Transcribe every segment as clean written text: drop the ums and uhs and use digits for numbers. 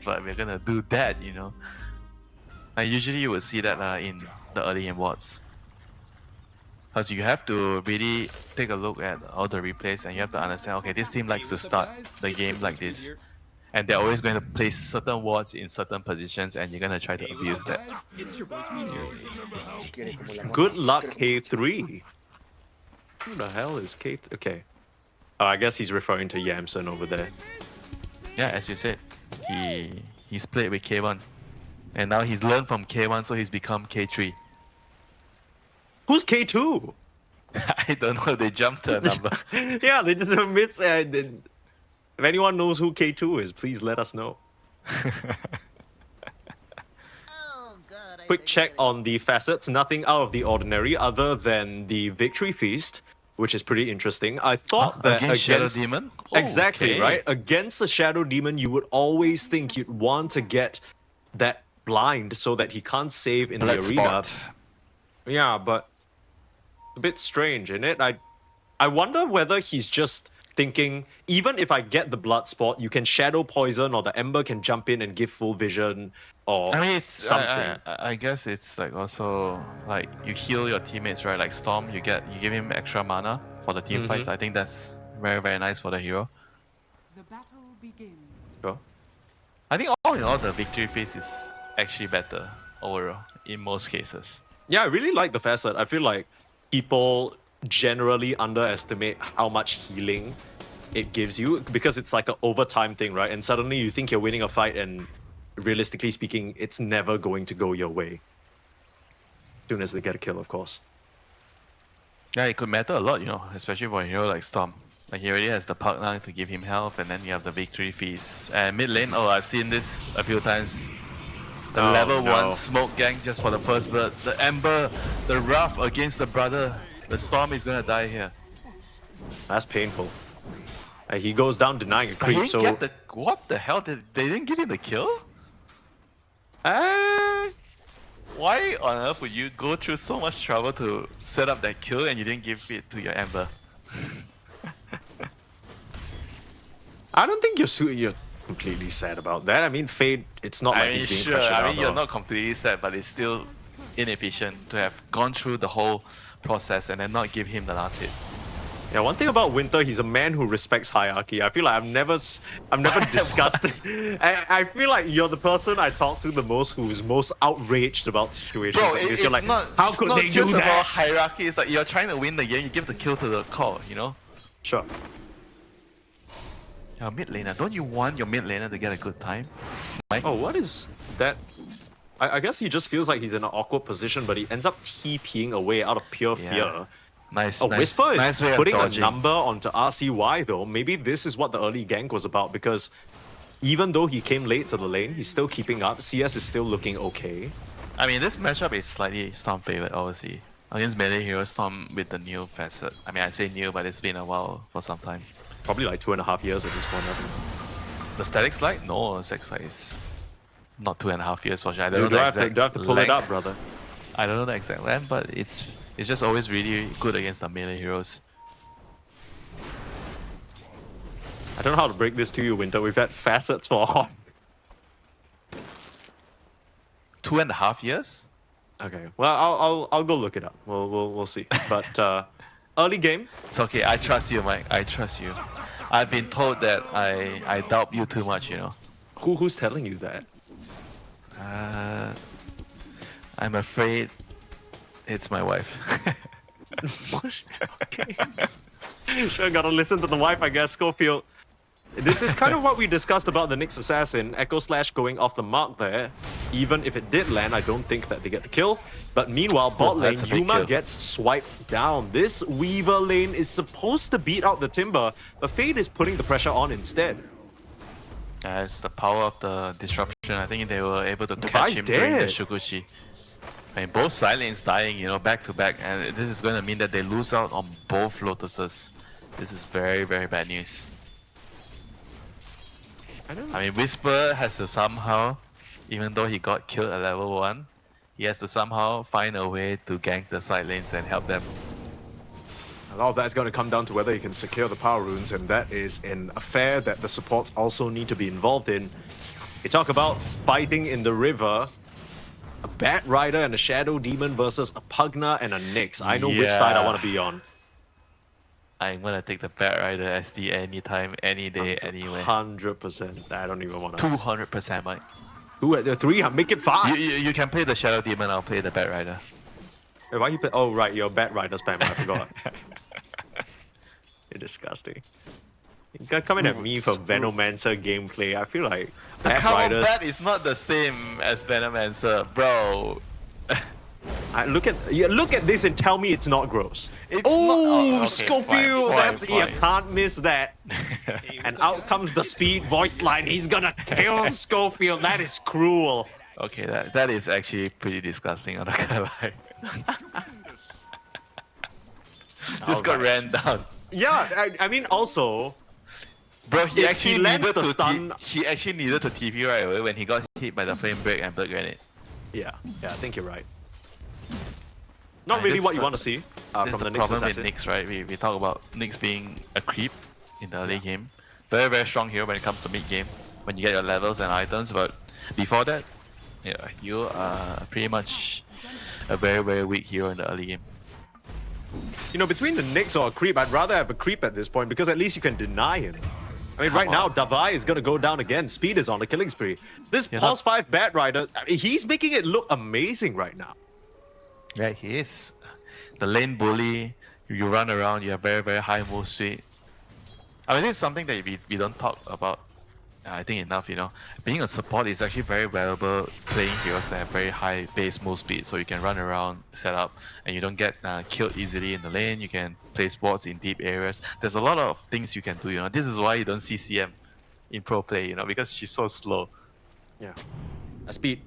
but we're gonna do that, you know. Usually you would see that in the early game wards. Because you have to really take a look at all the replays and you have to understand, okay, this team likes to start the game like this. And they're always going to place certain wards in certain positions and you're going to try to abuse that. Good luck, K3. Who the hell is K3? Okay. Oh, I guess he's referring to Yamson over there. Yeah, as you said, he's played with K1. And now he's learned from K1, so he's become K3. Who's K2? I don't know, they jumped a number. Yeah, they just missed. If anyone knows who K2 is, please let us know. Quick check on the facets. Nothing out of the ordinary other than the victory feast, which is pretty interesting. I thought that against Shadow Demon? Oh, exactly, okay. right? Against a Shadow Demon, you would always think you'd want to get that blind so that he can't save in the arena. Yeah, but a bit strange, isn't it? I wonder whether he's just thinking, even if I get the blood spot, you can shadow poison or the ember can jump in and give full vision or it's something. I guess it's like also like you heal your teammates, right? Like Storm, you give him extra mana for the team fights. I think that's very, very nice for the hero. The battle begins. Sure. I think all in all, the victory phase is actually better overall in most cases. Yeah, I really like the facet. I feel like people generally underestimate how much healing it gives you because it's like an overtime thing, right? And suddenly you think you're winning a fight and realistically speaking, it's never going to go your way. As soon as they get a kill, of course. Yeah, it could matter a lot, you know, especially for a hero like Storm. Like he already has the Park now to give him health and then you have the victory feast. And mid lane, oh, I've seen this a few times. The level 1 smoke gank just for the first blood. The Ember, the Wrath against the brother. The Storm is gonna die here. That's painful. He goes down denying a creep, so... Get the, what the hell? They didn't give him the kill? Why on earth would you go through so much trouble to set up that kill and you didn't give it to your Ember? I don't think you're completely sad about that. I mean, Fade, it's not like he's being pressured out. You're not completely sad, but it's still inefficient to have gone through the whole process and then not give him the last hit. Yeah, one thing about Winter, he's a man who respects hierarchy. I feel like I've never discussed. I feel like you're the person I talk to the most who's most outraged about situations like this. You're like, how could they do that? It's not just about hierarchy. It's like you're trying to win the game, you give the kill to the core, you know? Sure. Your mid laner, don't you want your mid laner to get a good time? Mike? Oh, what is that? I guess he just feels like he's in an awkward position, but he ends up TPing away out of pure fear. Nice, Whisper is putting a dodging. number onto RCY though. Maybe this is what the early gank was about because even though he came late to the lane, he's still keeping up. CS is still looking okay. I mean, this matchup is slightly Storm favorite, obviously. Against melee hero Storm with the new facet. I mean, I say new, but it's been a while for some time. Probably like 2.5 years at this point. The static slide? No, static slide is not 2.5 years for sure. I don't know do the I exact have to pull it up, brother? I don't know the exact length, but it's just always really good against the melee heroes. I don't know how to break this to you, Winter. We've had facets for 2.5 years? Okay. Well, I'll go look it up. We'll see. But early game. It's okay. I trust you, Mike. I trust you. I've been told that I doubt you too much, you know. Who's telling you that? I'm afraid it's my wife. Okay. Sure, gotta listen to the wife, I guess, Schofield. This is kind of what we discussed about the Nyx Assassin. Echo Slash going off the mark there. Even if it did land, I don't think that they get the kill. But meanwhile, bot lane, Yuma gets swiped down. This Weaver lane is supposed to beat out the Timber, but Fade is putting the pressure on instead. It's the power of the disruption. I think they were able to catch him during the Shukuchi. I mean, both side lanes dying, you know, back to back, and this is going to mean that they lose out on both Lotuses. This is very, very bad news. I mean, Whisper has to somehow, even though he got killed at level 1, he has to somehow find a way to gank the side lanes and help them. A lot of that's going to come down to whether he can secure the power runes, and that is an affair that the supports also need to be involved in. You talk about fighting in the river. A Bat Rider and a Shadow Demon versus a Pugna and a Nyx. I know which side I want to be on. I'm gonna take the Bat Rider SD anytime, any day, anywhere. 100%. I don't even want to. 200%, Mike. 2 at the 3, make it 5. You can play the Shadow Demon, I'll play the Bat Rider. Wait, why you play? Oh, right, you're a Bat Rider spammer, I forgot. You're disgusting. You're coming at me for Venomancer gameplay. I feel like Bat Riders. Bat is not the same as Venomancer, bro. Look at this and tell me it's not gross. It's not. Okay, Scorpio! fine. You can't miss that. And out comes the speed voice line. He's gonna kill Schofield. That is cruel. Okay, that is actually pretty disgusting. I'm not gonna lie. Just got ran down. Yeah, I mean also. Bro, he actually needed to stun. he actually needed to TP right away when he got hit by the flame break and blood grenade. Yeah, I think you're right. Not really what you want to see from This is the the Nyx problem with assassin. Nyx, right? We talk about Nyx being a creep in the early game. Very, very strong hero when it comes to mid game, when you get your levels and items, but before that, yeah, you are pretty much a very, very weak hero in the early game. You know, between the Nyx or a creep, I'd rather have a creep at this point because at least you can deny him. I mean, right now, Davai is going to go down again. Speed is on the killing spree. This Pulse 5 Bat Rider, I mean, he's making it look amazing right now. Yeah, he is. The lane bully, you run around, you have very, very high move speed. I mean, this is something that we don't talk about, I think, enough, you know. Being a support is actually very valuable playing heroes that have very high base move speed, so you can run around, set up, and you don't get killed easily in the lane. You can place wards in deep areas. There's a lot of things you can do, you know. This is why you don't see CM in pro play, you know, because she's so slow. Yeah.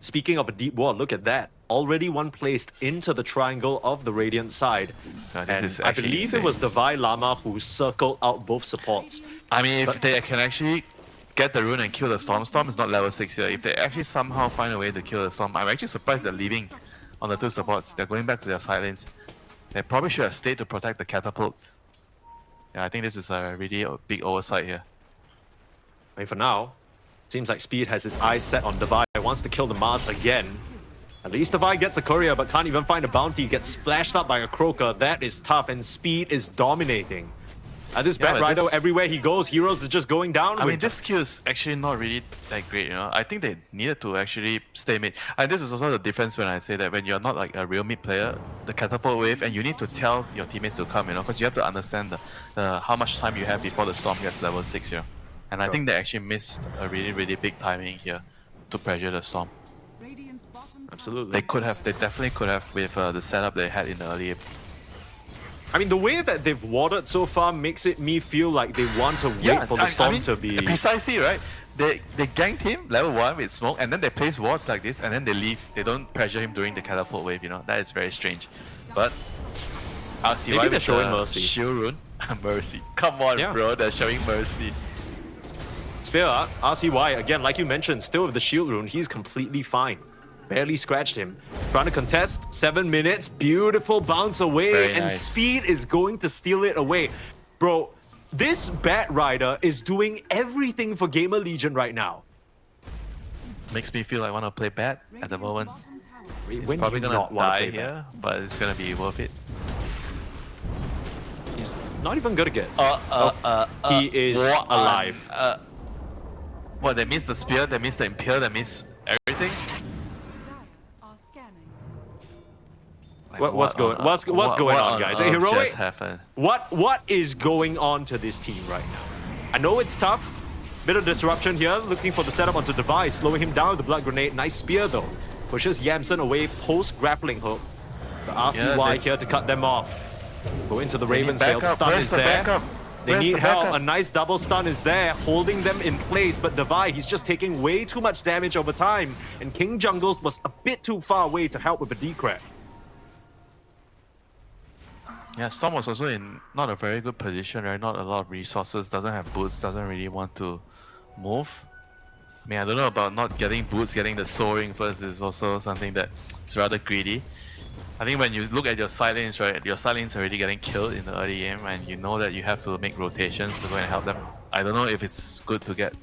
Speaking of a deep ward, look at that. Already one placed into the triangle of the Radiant side. And I believe insane. it was the Vi Lama who circled out both supports. I mean, if they can actually get the rune and kill the Storm, Storm is not level 6 here. If they actually somehow find a way to kill the Storm, I'm actually surprised they're leaving on the 2 supports. They're going back to their side lanes. They probably should have stayed to protect the catapult. Yeah, I think this is a really big oversight here. I mean, for now, seems like Speed has his eyes set on Davai. Wants to kill the Mars again. At least Davai gets a courier, but can't even find a bounty. Gets splashed up by a Croaker. That is tough, and Speed is dominating. This Bat Rider, everywhere he goes, heroes are just going down. I mean, this skill is actually not really that great, you know. I think they needed to actually stay mid. And this is also the difference when I say that when you're not like a real mid player, the catapult wave, and you need to tell your teammates to come, you know, because you have to understand how much time you have before the Storm gets level 6 here. And I think they actually missed a really, really big timing here to pressure the Storm. Absolutely. They definitely could have with the setup they had in the early game. I mean, the way that they've warded so far makes me feel like they want to wait for the Storm to be... Precisely, right? They ganked him level 1 with smoke, and then they place wards like this, and then they leave. They don't pressure him during the catapult wave, you know? That is very strange. But I'll see why they're showing mercy. Shield rune. Mercy. Come on, bro, they're showing mercy. Spear, RCY, again, like you mentioned, still with the shield rune, he's completely fine. Barely scratched him. Trying to contest, 7 minutes, beautiful bounce away, Very and nice. Speed is going to steal it away. Bro, this Bat Rider is doing everything for GamerLegion right now. Makes me feel like I want to play Bat at the moment. He's When probably do you gonna not wanna die play here, but it's gonna be worth it. He's not even gonna get. He is alive. What, they missed the spear, they missed the impale, they missed everything? Like, what's going on, guys? Heroic, just happened? what is going on to this team right now? I know it's tough. Bit of disruption here, looking for the setup onto Device, slowing him down with the blood grenade. Nice spear though. Pushes Yamson away post grappling hook. The RCY here to cut them off. Go into the Raven's Veil. The stun is there. They need help. A nice double stun is there, holding them in place. But Devi, he's just taking way too much damage over time. And King Jungles was a bit too far away to help with the decred. Yeah, Storm was also in not a very good position, right? Not a lot of resources, doesn't have boots, doesn't really want to move. I mean, I don't know about not getting boots, getting the soaring first is also something that's rather greedy. I think when you look at your side lanes, right, your side lanes are already getting killed in the early game, and you know that you have to make rotations to go and help them. I don't know if it's good to get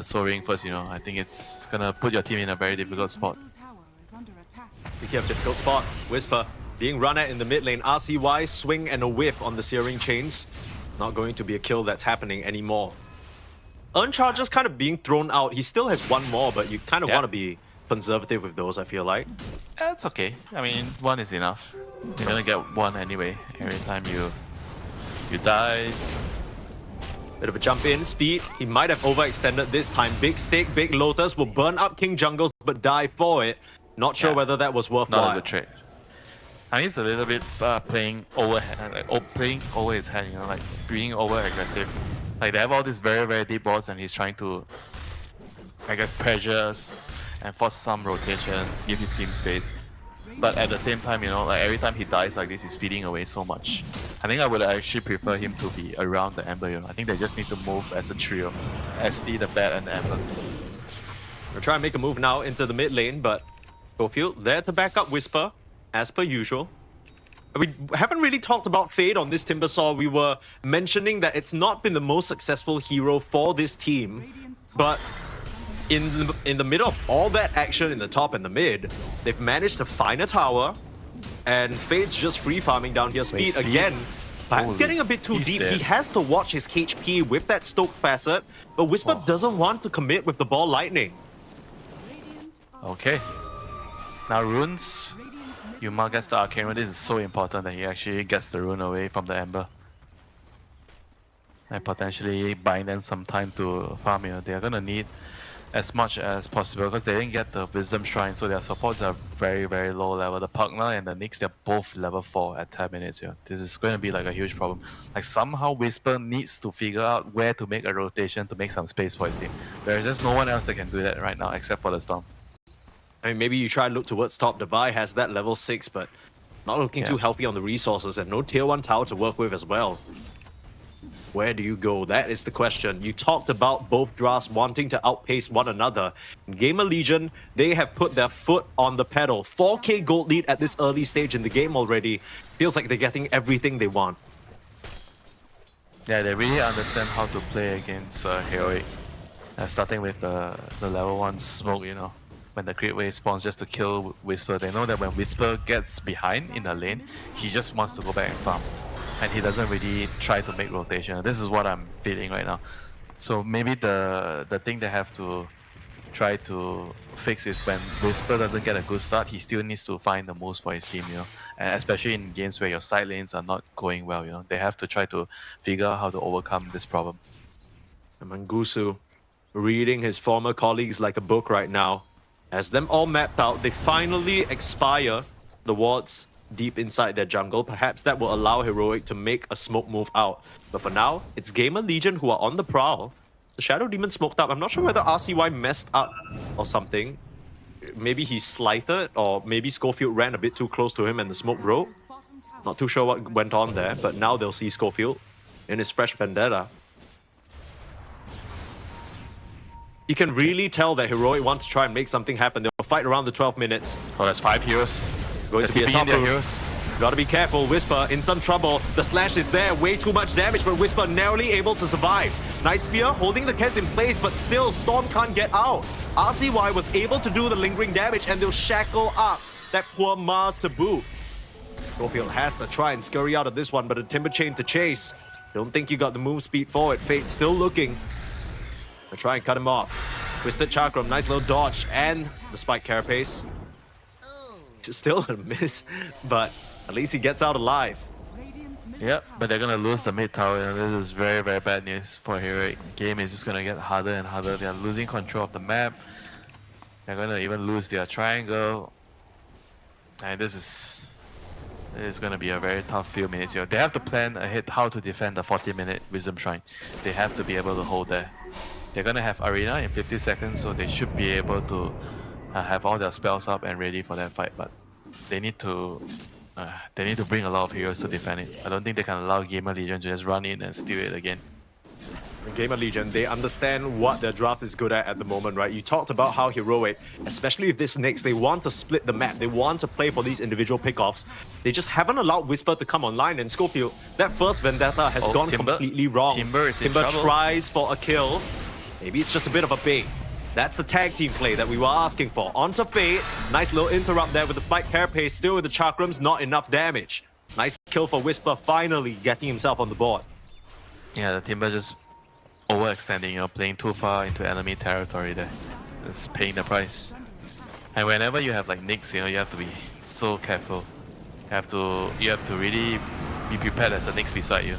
soaring first, you know. I think it's gonna put your team in a very difficult spot. Middle tower is under attack. We have difficult spot. Whisper being run at in the mid lane. RCY swing and a whiff on the Searing Chains. Not going to be a kill that's happening anymore. Earn charges kind of being thrown out. He still has one more, but you kind of want to be conservative with those, I feel like. That's okay. I mean, one is enough. You're gonna get one anyway. Every time you die. Bit of a jump in, speed. He might have overextended this time. Big stake, big Lotus will burn up King Jungles but die for it. Not sure whether that was worthwhile. Not a good trade. I mean, it's a little bit playing over his hand, you know, like being over aggressive. Like they have all these very, very deep balls and he's trying to, I guess, pressures and force some rotations, give his team space. But at the same time, you know, like every time he dies like this, he's feeding away so much. I think I would actually prefer him to be around the Ember, you know. I think they just need to move as a trio. SD, the Bat, and the Ember. We'll try and make a move now into the mid lane, but Schofield there to back up Whisper, as per usual. We haven't really talked about Fade on this Timbersaw. We were mentioning that it's not been the most successful hero for this team, but in the middle of all that action in the top and the mid, they've managed to find a tower, and Fade's just free farming down here. Speed again, perhaps getting a bit too deep. Dead. He has to watch his HP with that Stoke Facet, but Whisper doesn't want to commit with the ball lightning. Okay. Now runes, Yuma gets the Arcane Rune. This is so important that he actually gets the rune away from the Ember. And potentially buying them some time to farm, you know. They are gonna need as much as possible because they didn't get the Wisdom Shrine, so their supports are very, very low level. The Pugna and the Nyx, they're both level 4 at 10 minutes here. This is going to be like a huge problem. Like somehow Whisper needs to figure out where to make a rotation to make some space for his team. There's just no one else that can do that right now except for the Storm. I mean, maybe you try and look towards top. Devi has that level 6, but not looking too healthy on the resources and no tier 1 tower to work with as well. Where do you go? That is the question. You talked about both drafts wanting to outpace one another. In GamerLegion, they have put their foot on the pedal. 4k gold lead at this early stage in the game already. Feels like they're getting everything they want. Yeah, they really understand how to play against Heroic. Starting with the level 1 smoke, you know. When the Great Wave spawns just to kill Whisper, they know that when Whisper gets behind in the lane, he just wants to go back and farm. And he doesn't really try to make rotation. This is what I'm feeling right now. So maybe the thing they have to try to fix is when Whisper doesn't get a good start, he still needs to find the moves for his team, you know. And especially in games where your side lanes are not going well, you know. They have to try to figure out how to overcome this problem. And Mangusu reading his former colleagues like a book right now. As them all mapped out, they finally expire the wards deep inside their jungle. Perhaps that will allow Heroic to make a smoke move out. But for now, it's GamerLegion who are on the prowl. The Shadow Demon smoked up. I'm not sure whether RCY messed up or something. Maybe he slighted, or maybe Schofield ran a bit too close to him and the smoke broke. Not too sure what went on there, but now they'll see Schofield in his fresh vendetta. You can really tell that Heroic wants to try and make something happen. They'll fight around the 12 minutes. Oh, that's 5 heroes. Going to be a top heroes. Gotta be careful. Whisper in some trouble. The slash is there. Way too much damage, but Whisper narrowly able to survive. Nice spear holding the Kez in place, but still Storm can't get out. RCY was able to do the lingering damage and they'll shackle up that poor Mars to boot. Schofield has to try and scurry out of this one, but a Timber Chain to chase. Don't think you got the move speed for it. Fate still looking. They'll try and cut him off. Twisted Chakram, nice little dodge, and the Spike Carapace. Still a miss, but at least he gets out alive. Yeah, but they're gonna lose the mid tower, and this is very, very bad news for Heroic. Game is just gonna get harder and harder. They're losing control of the map. They're gonna even lose their triangle. And this is gonna be a very tough few minutes here. They have to plan ahead how to defend the 40-minute Wisdom Shrine. They have to be able to hold there. They're gonna have Arena in 50 seconds, so they should be able to have all their spells up and ready for that fight, but they need to bring a lot of heroes to defend it. I don't think they can allow GamerLegion to just run in and steal it again. GamerLegion, they understand what their draft is good at the moment, right? You talked about how Heroic, especially with this Nyx, they want to split the map. They want to play for these individual pickoffs. They just haven't allowed Whisper to come online, and Schofield, that first Vendetta has gone completely wrong. Timber is in Timber trouble. tries for a kill. Maybe it's just a bit of a bait. That's the tag team play that we were asking for. Onto Fate. Nice little interrupt there with the Spike Carapace. Still with the Chakrams, not enough damage. Nice kill for Whisper, finally getting himself on the board. Yeah, the Timber just overextending, you know, playing too far into enemy territory there. It's paying the price. And whenever you have like Nyx, you know, you have to be so careful. You have to really be prepared as a Nyx beside you.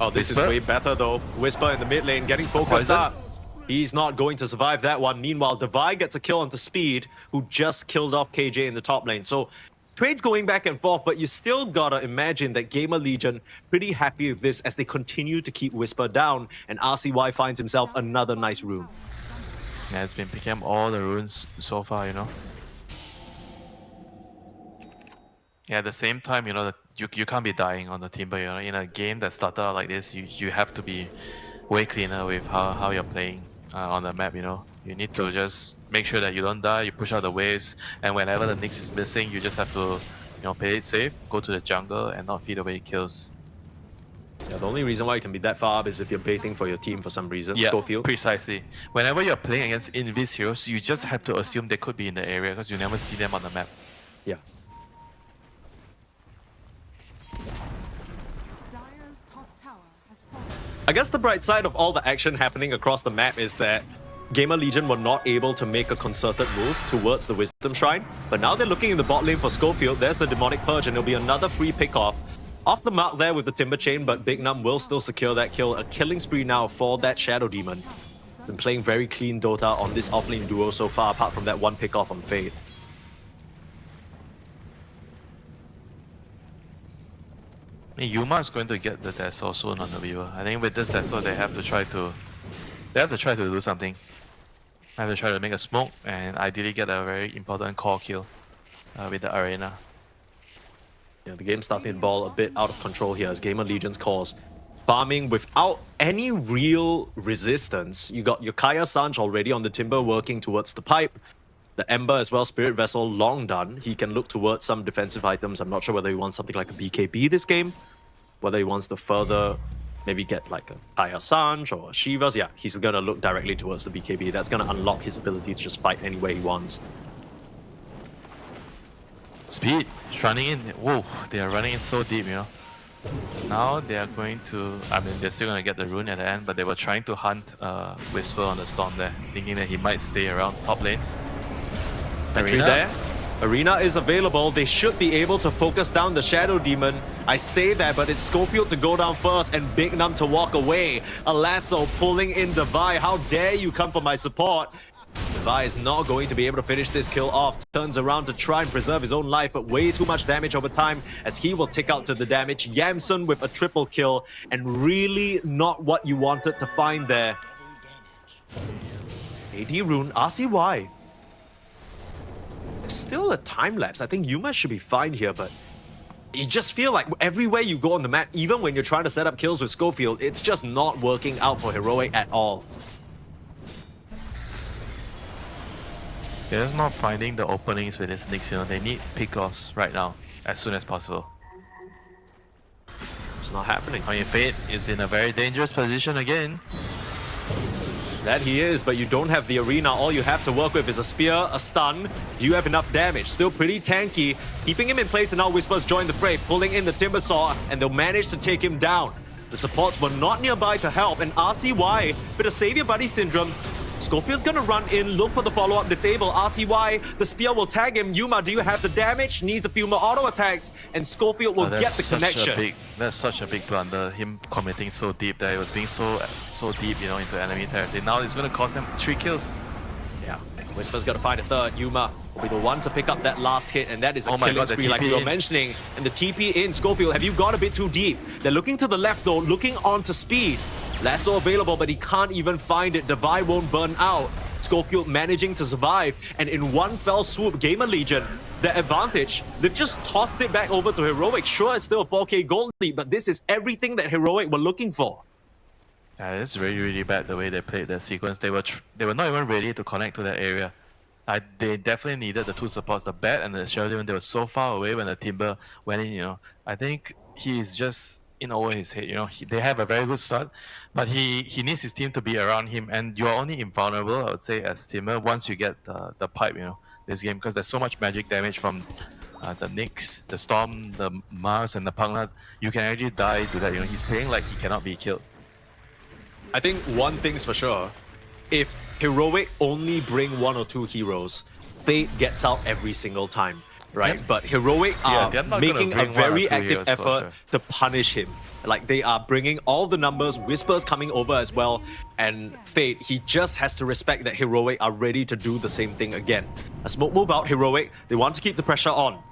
Oh, this Whisper? is way better though. Whisper in the mid lane getting focused Poison? up. He's not going to survive that one. Meanwhile, Devi gets a kill onto Speed, who just killed off KJ in the top lane. So trades going back and forth, but you still gotta imagine that GamerLegion pretty happy with this as they continue to keep Whisper down, and RCY finds himself another nice rune. Yeah, it's been picking up all the runes so far, you know. Yeah, at the same time, you know, you can't be dying on the Timber, you know. In a game that started out like this, you have to be way cleaner with how you're playing on the map, you know. You need to just make sure that you don't die, you push out the waves, and whenever the Nyx is missing, you just have to, you know, play it safe, go to the jungle, and not feed away kills. Yeah, the only reason why you can be that far up is if you're baiting for your team for some reason. Yeah, Schofield. precisely. Whenever you're playing against Invis heroes, you just have to assume they could be in the area because you never see them on the map. Yeah. Dire's top tower has fallen. I guess the bright side of all the action happening across the map is that GamerLegion were not able to make a concerted move towards the Wisdom Shrine, but now they're looking in the bot lane for Schofield. There's the Demonic Purge, and it'll be another free pick-off. Off the mark there with the Timber Chain, but Big Num will still secure that kill. A killing spree now for that Shadow Demon. Been playing very clean Dota on this offlane duo so far, apart from that one pick-off on Fade. Yuma is going to get the Dazzle soon on the Weaver. I think with this Dazzle, they have to try to do something. They have to try to make a smoke and ideally get a very important core kill with the arena. Yeah, the game's starting to ball a bit out of control here as GamerLegion's cause. Farming without any real resistance. You got your Kaya Sanj already on the Timber working towards the pipe. The Ember as well, Spirit Vessel, long done. He can look towards some defensive items. I'm not sure whether he wants something like a BKB this game. Whether he wants to further maybe get like a Kaya Sanj or a Shivas. Yeah, he's gonna look directly towards the BKB. That's gonna unlock his ability to just fight any way he wants. Speed is running in. Whoa, they are running in so deep, you know. Now they are going to, I mean, they're still going to get the rune at the end, but they were trying to hunt Whisper on the Storm there, thinking that he might stay around top lane. Entry there. Arena is available. They should be able to focus down the Shadow Demon. I say that, but it's Schofield to go down first and Big Num to walk away. A lasso pulling in Devi. How dare you come for my support? Devi is not going to be able to finish this kill off. Turns around to try and preserve his own life, but way too much damage over time as he will tick out to the damage. Yamsun with a triple kill, and really not what you wanted to find there. AD Rune, RCY. There's still a time lapse. I think Yuma should be fine here, but you just feel like everywhere you go on the map, even when you're trying to set up kills with Schofield, it's just not working out for Heroic at all. They're just not finding the openings with this Nyx, you know. They need pickoffs right now, as soon as possible. It's not happening. I mean, Fate is in a very dangerous position again. That he is, but you don't have the arena. All you have to work with is a spear, a stun. Do you have enough damage? Still pretty tanky. Keeping him in place, and now Whispers join the fray, pulling in the Timber Saw, and they'll manage to take him down. The supports were not nearby to help, and RCY, bit of Savior Buddy syndrome. Schofield's gonna run in, look for the follow-up, disable RCY. The spear will tag him. Yuma, do you have the damage? Needs a few more auto attacks, and Schofield will get the connection. That's such a big blunder. Him committing so deep there. It was being so deep, you know, into enemy territory. Now it's gonna cost them 3 kills. Yeah, Whisper's gotta find a third. Yuma will be the one to pick up that last hit, and that is a killing spree like we were mentioning. And the TP in, Schofield, have you gone a bit too deep? They're looking to the left though, looking onto Speed. Lasso available, but he can't even find it. Devi won't burn out. Schofield managing to survive, and in one fell swoop, GamerLegion, the advantage. They've just tossed it back over to Heroic. Sure, it's still a 4K gold lead, but this is everything that Heroic were looking for. Yeah, it's really bad the way they played that sequence. They were not even ready to connect to that area. They definitely needed the 2 supports, the Bat and the Shadow Demon. They were so far away when the Timber went in, you know. I think he's just in over his head. You know, they have a very good start, but he needs his team to be around him, and you're only invulnerable, I would say, as teamer once you get the pipe. You know, this game, because there's so much magic damage from the Nyx, the Storm, the Mars, and the Pangna. You can actually die to that. You know, he's playing like he cannot be killed. I think one thing's for sure, if Heroic only bring 1 or 2 heroes, Fate gets out every single time, right? Yep. But Heroic are they're not making gonna a bring 1 or 2 very active heroes, for effort sure. to punish him. Like, they are bringing all the numbers, Whispers coming over as well, and Fate, he just has to respect that Heroic are ready to do the same thing again. A smoke move out, Heroic, they want to keep the pressure on.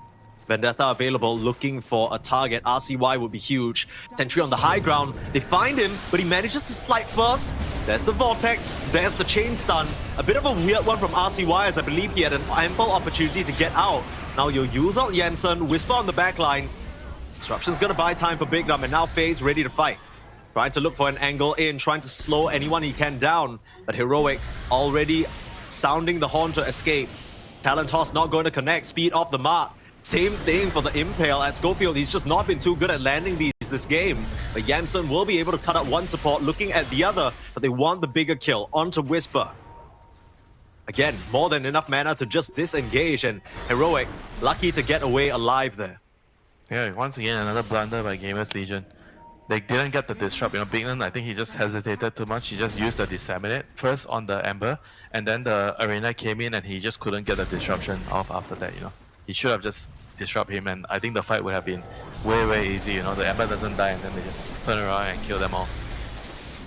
Vendetta available, looking for a target. RCY would be huge. Sentry on the high ground. They find him, but he manages to slide first. There's the Vortex. There's the chain stun. A bit of a weird one from RCY, as I believe he had an ample opportunity to get out. Now you'll use out Yamson, Whisper on the back line. Disruption's gonna buy time for Big Dom, and now Fade's ready to fight. Trying to look for an angle in, trying to slow anyone he can down. But Heroic already sounding the horn to escape. Talent Toss not going to connect, speed off the mark. Same thing for the Impale at Schofield. He's just not been too good at landing these this game. But Yamson will be able to cut out one support, looking at the other, but they want the bigger kill onto Whisper. Again, more than enough mana to just disengage, and Heroic lucky to get away alive there. Yeah, once again, another blunder by GamerLegion. They didn't get the disrupt. You know, Bigland, I think he just hesitated too much. He just used the disseminate first on the Ember, and then the arena came in and he just couldn't get the disruption off after that, you know. He should have just disrupt him, and I think the fight would have been way, way easy. You know, the Ember doesn't die and then they just turn around and kill them all.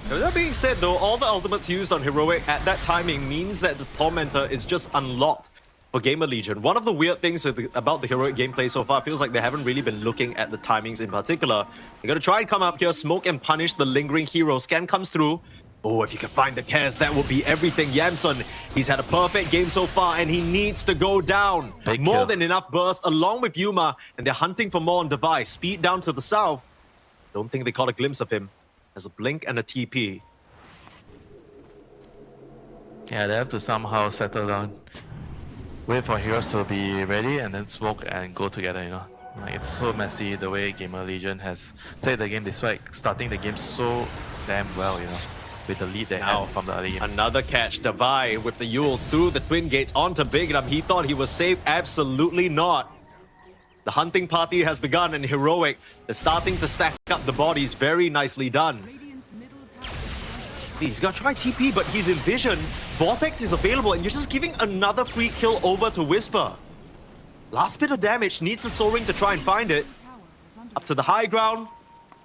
Now, that being said though, all the ultimates used on Heroic at that timing means that the Tormentor is just unlocked for GamerLegion. One of the weird things about the Heroic gameplay so far feels like they haven't really been looking at the timings in particular. They're gonna try and come up here, smoke and punish the lingering hero. Scan comes through. Oh, if you can find the Cares, that would be everything. Yamson, he's had a perfect game so far, and he needs to go down. Big more kill. than enough burst, along with Yuma, and they're hunting for more on Device. Speed down to the south. Don't think they caught a glimpse of him. There's a blink and a TP. Yeah, they have to somehow settle down. Wait for heroes to be ready and then smoke and go together, you know. Like, it's so messy the way GamerLegion has played the game despite starting the game so damn well, you know. With the lead they Now, had from the early game. another catch. Devi with the Yule through the twin gates onto Big Ram. He thought he was safe. Absolutely not. The hunting party has begun, and Heroic is starting to stack up the bodies. Very nicely done. Radiant's middle tower. He's gonna try TP, but he's in vision. Vortex is available, and you're just giving another free kill over to Whisper. Last bit of damage, needs the Soul Ring to try and find it. Tower is under Up to the high ground,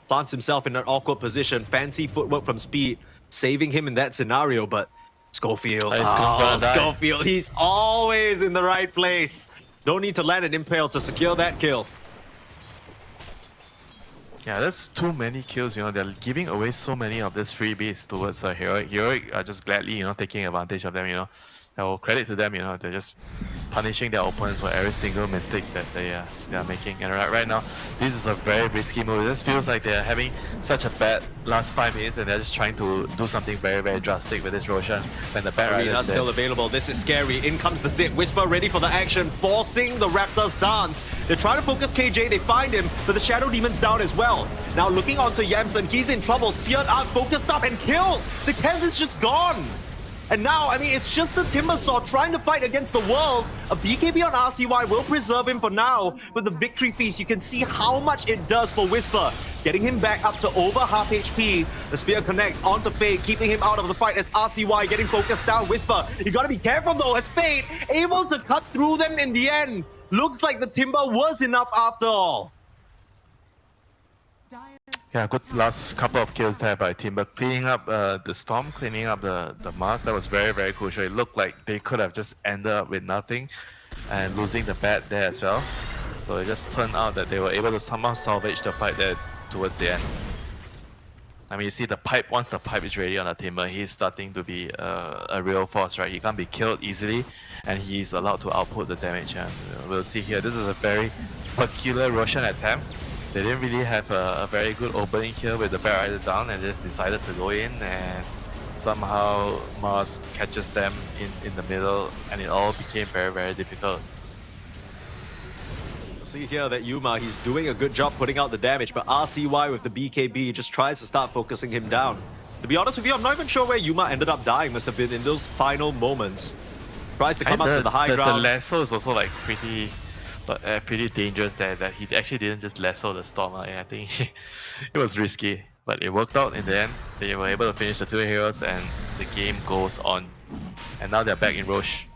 plants himself in an awkward position. Fancy footwork from Speed, saving him in that scenario, but Schofield, He's gonna die. Schofield, he's always in the right place. No need to land an Impale to secure that kill. Yeah, that's too many kills, you know. They're giving away so many of these freebies towards Heroic. Heroic are just gladly, you know, taking advantage of them, you know. So credit to them, you know, they're just punishing their opponents for every single mistake that they are making. And right now, this is a very risky move. It just feels like they're having such a bad last 5 minutes and they're just trying to do something very, very drastic with this Roshan. When the Bat Rider Arena's is still dead. available. This is scary. In comes the Zip. Whisper ready for the action, forcing the Raptors dance. They're trying to focus KJ. They find him, but the Shadow Demon's down as well. Now looking onto Yamson. He's in trouble. Feared Arc focused up and killed. The Kez is just gone. And now, I mean, it's just the Timbersaw trying to fight against the world. A BKB on RCY will preserve him for now. With the Victory Feast, you can see how much it does for Whisper. Getting him back up to over half HP. The Spear connects onto Fade, keeping him out of the fight as RCY getting focused down. Whisper, you gotta be careful though, as Fade able to cut through them in the end. Looks like the Timber was enough after all. Dire's Yeah, good last couple of kills there by Timber. Cleaning up the Storm, cleaning up the Mars, that was very, very crucial. It looked like they could have just ended up with nothing and losing the Bat there as well. So it just turned out that they were able to somehow salvage the fight there towards the end. I mean, you see the pipe, once the pipe is ready on the Timber, he's starting to be a real force, right? He can't be killed easily and he's allowed to output the damage. And we'll see here, this is a very peculiar Roshan attempt. They didn't really have a very good opening here with the Bat Rider down and just decided to go in, and somehow Mars catches them in the middle and it all became very, very difficult. See here that Yuma, he's doing a good job putting out the damage, but RCY with the BKB just tries to start focusing him down. To be honest with you, I'm not even sure where Yuma ended up dying. Must have been in those final moments. Tries to come up to the high The ground. lasso is also like pretty dangerous there. That he actually didn't just lasso the storm. I think it was risky, but it worked out in the end. They were able to finish the two heroes, and the game goes on. And now they're back in Roche.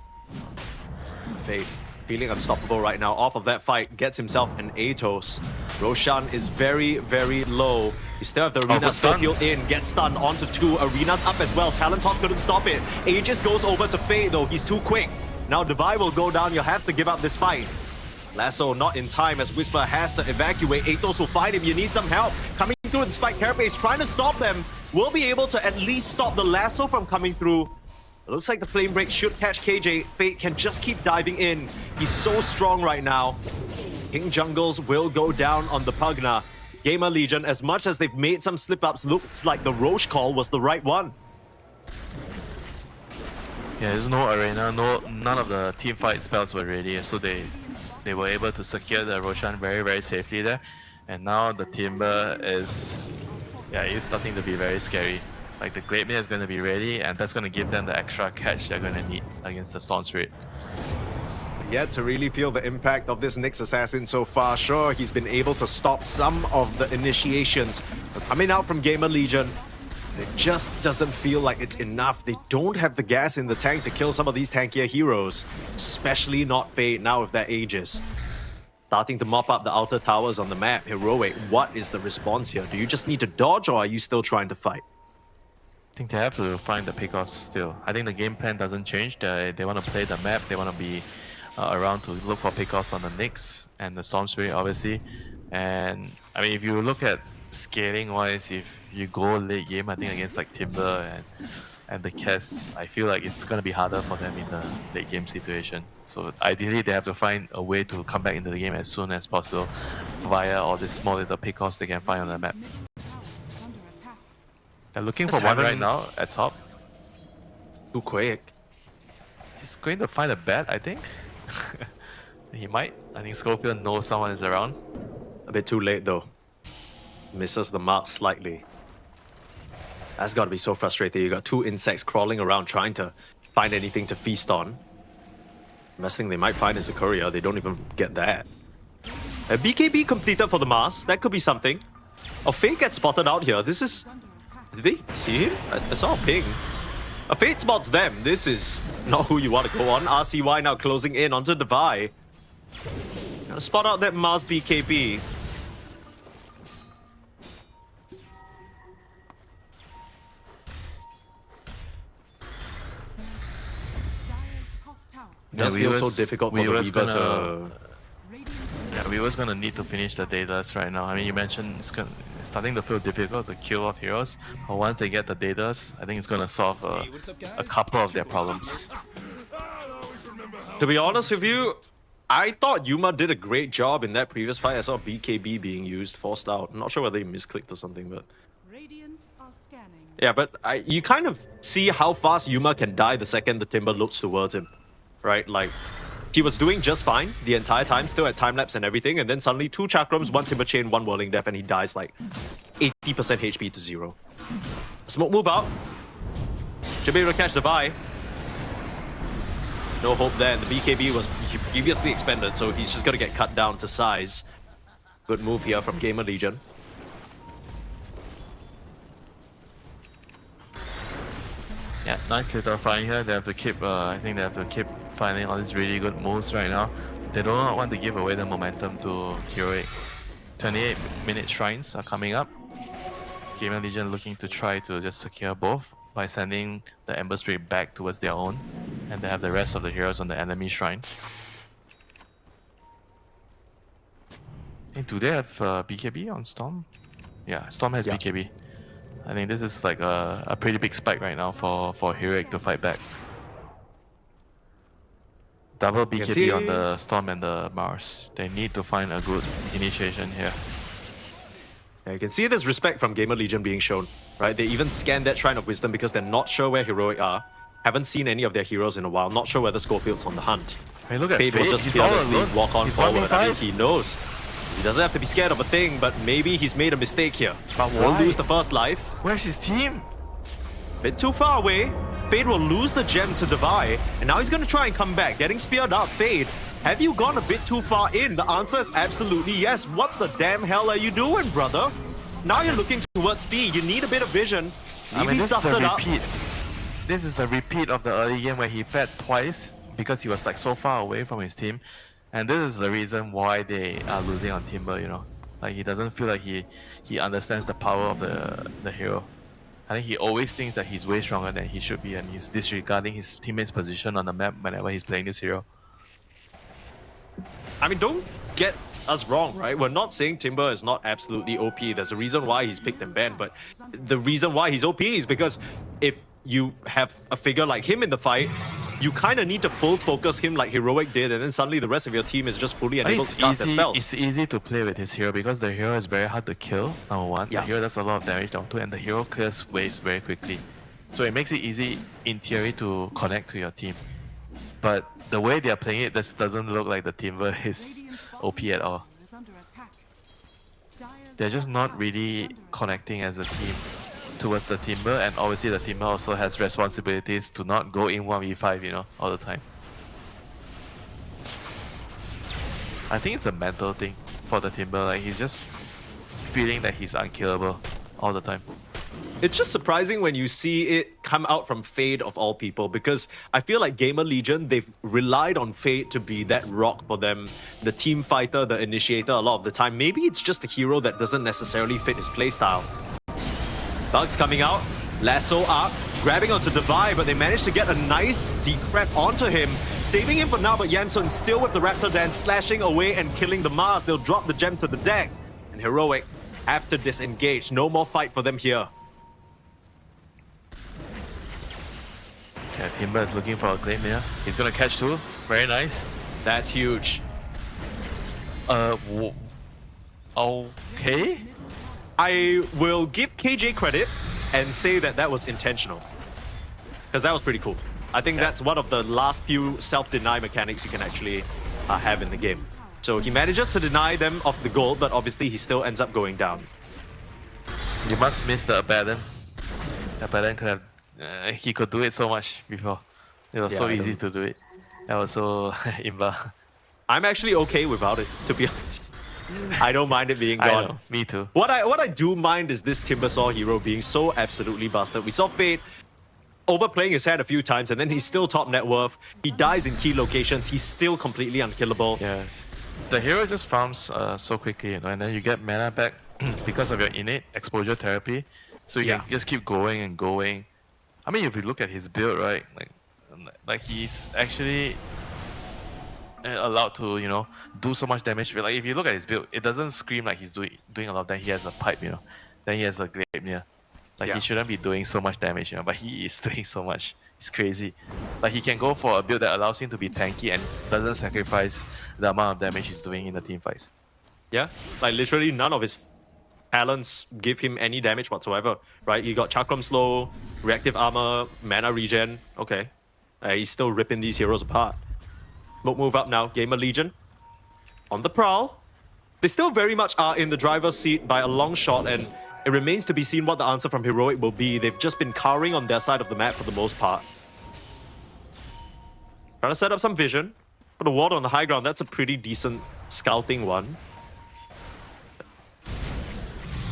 Fate feeling unstoppable right now. Off of that fight, gets himself an Atos. Roshan is very, very low. You still have the Arena good stun. still healed in, gets stunned onto 2. Arena's up as well. Talon Toss couldn't stop it. Aegis goes over to Fate though. He's too quick. Now Devi will go down. You'll have to give up this fight. Lasso not in time as Whisper has to evacuate. Atos will find him. You need some help. Coming through and Spike Carapace trying to stop them. Will be able to at least stop the Lasso from coming through. It looks like the flame break should catch KJ. Fate can just keep diving in. He's so strong right now. King Jungles will go down on the Pugna. GamerLegion, as much as they've made some slip-ups, looks like the Roche call was the right one. Yeah, there's no arena, none of the team fight spells were ready, so they were able to secure the Roshan very, very safely there. And now the Timber is, yeah, it's starting to be very scary. Like the Gleipnir is going to be ready, and that's going to give them the extra catch they're going to need against the Storm Spirit. Yet to really feel the impact of this Nyx Assassin so far. Sure, he's been able to stop some of the initiations. But coming out from GamerLegion, it just doesn't feel like it's enough. They don't have the gas in the tank to kill some of these tankier heroes. Especially not Fate now with their Aegis. Starting to mop up the outer towers on the map. Heroic, what is the response here? Do you just need to dodge, or are you still trying to fight? I think they have to find the pickoffs still. I think the game plan doesn't change. They want to play the map, they want to be around to look for pickoffs on the Nyx and the Storm Spirit, obviously. And I mean, if you look at scaling wise, if you go late game, I think against like Timber and the Cass, I feel like it's gonna be harder for them in the late game situation. So ideally they have to find a way to come back into the game as soon as possible via all these small little pickoffs they can find on the map. They're looking for one right now at top. Too quick. He's going to find a bat, I think. He might. I think Scorpion knows someone is around. A bit too late though. Misses the mark slightly. That's got to be so frustrating. You got 2 insects crawling around trying to find anything to feast on. The best thing they might find is a courier. They don't even get that. A BKB completed for the Mars. That could be something. Oh, Fate gets spotted out here. This is... Did they see him? I saw a ping. A Fate spots them. This is not who you want to go on. RCY now closing in onto Devi. Gonna spot out that Mars BKB. It does feel so difficult for the Reaper to... Yeah, we was gonna need to finish the datas right now. I mean, you mentioned it's starting to feel difficult to kill off heroes, but once they get the datas, I think it's gonna solve a couple of their problems. To be honest with you, I thought Yuma did a great job in that previous fight. I saw BKB being used, forced out. I'm not sure whether he misclicked or something, but... Radiant are scanning. Yeah, but you kind of see how fast Yuma can die the second the Timber looks towards him, right? Like, he was doing just fine the entire time, still at time-lapse and everything, and then suddenly 2 Chakrams, 1 Timber Chain, 1 Whirling Death, and he dies like 80% HP to 0. Smoke move out. Should be able to catch the Vi. No hope there, and the BKB was previously expended, so he's just gonna get cut down to size. Good move here from GamerLegion. Yeah, nice little fight here. They have to keep, I think they have to keep finding all these really good moves right now. They do not want to give away the momentum to Heroic. 28-minute shrines are coming up. GamerLegion looking to try to just secure both by sending the Ember Spirit back towards their own, and they have the rest of the heroes on the enemy shrine. And do they have BKB on Storm? Yeah, Storm has BKB. I think this is like a pretty big spike right now for Heroic to fight back. Double BKB on the Storm and the Mars. They need to find a good initiation here. Yeah, you can see there's respect from GamerLegion being shown, right? They even scanned that Shrine of Wisdom because they're not sure where Heroic are. Haven't seen any of their heroes in a while. Not sure whether Schofield's on the hunt. Hey, look at Fade will Fade. just He's all fearlessly alone. walk on He's forward. I mean, 1v5. he knows. He doesn't have to be scared of a thing, but maybe he's made a mistake here. But Will why? lose the first life. Where's his team? Bit too far away. Fade will lose the gem to Divide, and now he's gonna try and come back, getting speared up. Fade, have you gone a bit too far in? The answer is absolutely yes. What the damn hell are you doing, brother? Now you're looking towards speed. You need a bit of vision. I mean, this is stuffed the it up. repeat. This is the repeat of the early game where he fed twice because he was like so far away from his team. And this is the reason why they are losing on Timber, you know. Like, he doesn't feel like he understands the power of the hero. I think he always thinks that he's way stronger than he should be, and he's disregarding his teammate's position on the map whenever he's playing this hero. I mean, don't get us wrong, right? We're not saying Timber is not absolutely OP. There's a reason why he's picked and banned, but the reason why he's OP is because if you have a figure like him in the fight, you kind of need to full focus him like Heroic did, and then suddenly the rest of your team is just fully unable to cast their spells. It's easy to play with his hero because the hero is very hard to kill, number one. Yeah. The hero does a lot of damage down to, and the hero clears waves very quickly. So it makes it easy, in theory, to connect to your team. But the way they are playing it, this doesn't look like the Timber is OP at all. is under attack. Dire's They're just not really connecting as a team towards the Timber, and obviously the Timber also has responsibilities to not go in 1v5, you know, all the time. I think it's a mental thing for the Timber, like he's just feeling that he's unkillable all the time. It's just surprising when you see it come out from Fade of all people, because I feel like GamerLegion, they've relied on Fade to be that rock for them, the team fighter, the initiator a lot of the time. Maybe it's just a hero that doesn't necessarily fit his playstyle. Bugs coming out, lasso up, grabbing onto Divide, but they managed to get a nice decrep onto him, saving him for now, but Yamsun still with the Raptor Dance, slashing away and killing the Mars. They'll drop the gem to the deck, and Heroic have to disengage. No more fight for them here. Yeah, Timber is looking for a claim here. He's gonna catch two. Very nice. That's huge. Okay. I will give KJ credit and say that that was intentional, because that was pretty cool. I think that's one of the last few self-deny mechanics you can actually have in the game. So he manages to deny them of the gold, but obviously he still ends up going down. You must miss the Abaddon. Abaddon could have... he could do it so much before. It was Yeah, so I easy know. to do it. That was so imba. I'm actually okay without it, to be honest. I don't mind it being I gone. know, me too. What I do mind is this Timbersaw hero being so absolutely busted. We saw Fade overplaying his hand a few times, and then he's still top net worth. He dies in key locations. He's still completely unkillable. Yeah. The hero just farms so quickly, you know, and then you get mana back because of your innate exposure therapy. So you Yeah. can just keep going and going. I mean, if you look at his build, right, like he's actually allowed to, you know, do so much damage. But like if you look at his build, it doesn't scream like he's doing a lot. Then he has a pipe, you know, then he has a Gleipnir. Like Yeah. he shouldn't be doing so much damage, you know, but he is doing so much. It's crazy. Like he can go for a build that allows him to be tanky and doesn't sacrifice the amount of damage he's doing in the team fights. Yeah, like literally none of his talents give him any damage whatsoever, right? He got Chakram Slow, Reactive Armor, Mana Regen. Okay, he's still ripping these heroes apart. Smoke move up now, GamerLegion on the prowl. They still very much are in the driver's seat by a long shot, and it remains to be seen what the answer from Heroic will be. They've just been cowering on their side of the map for the most part. Trying to set up some vision. But the ward on the high ground, that's a pretty decent scouting one.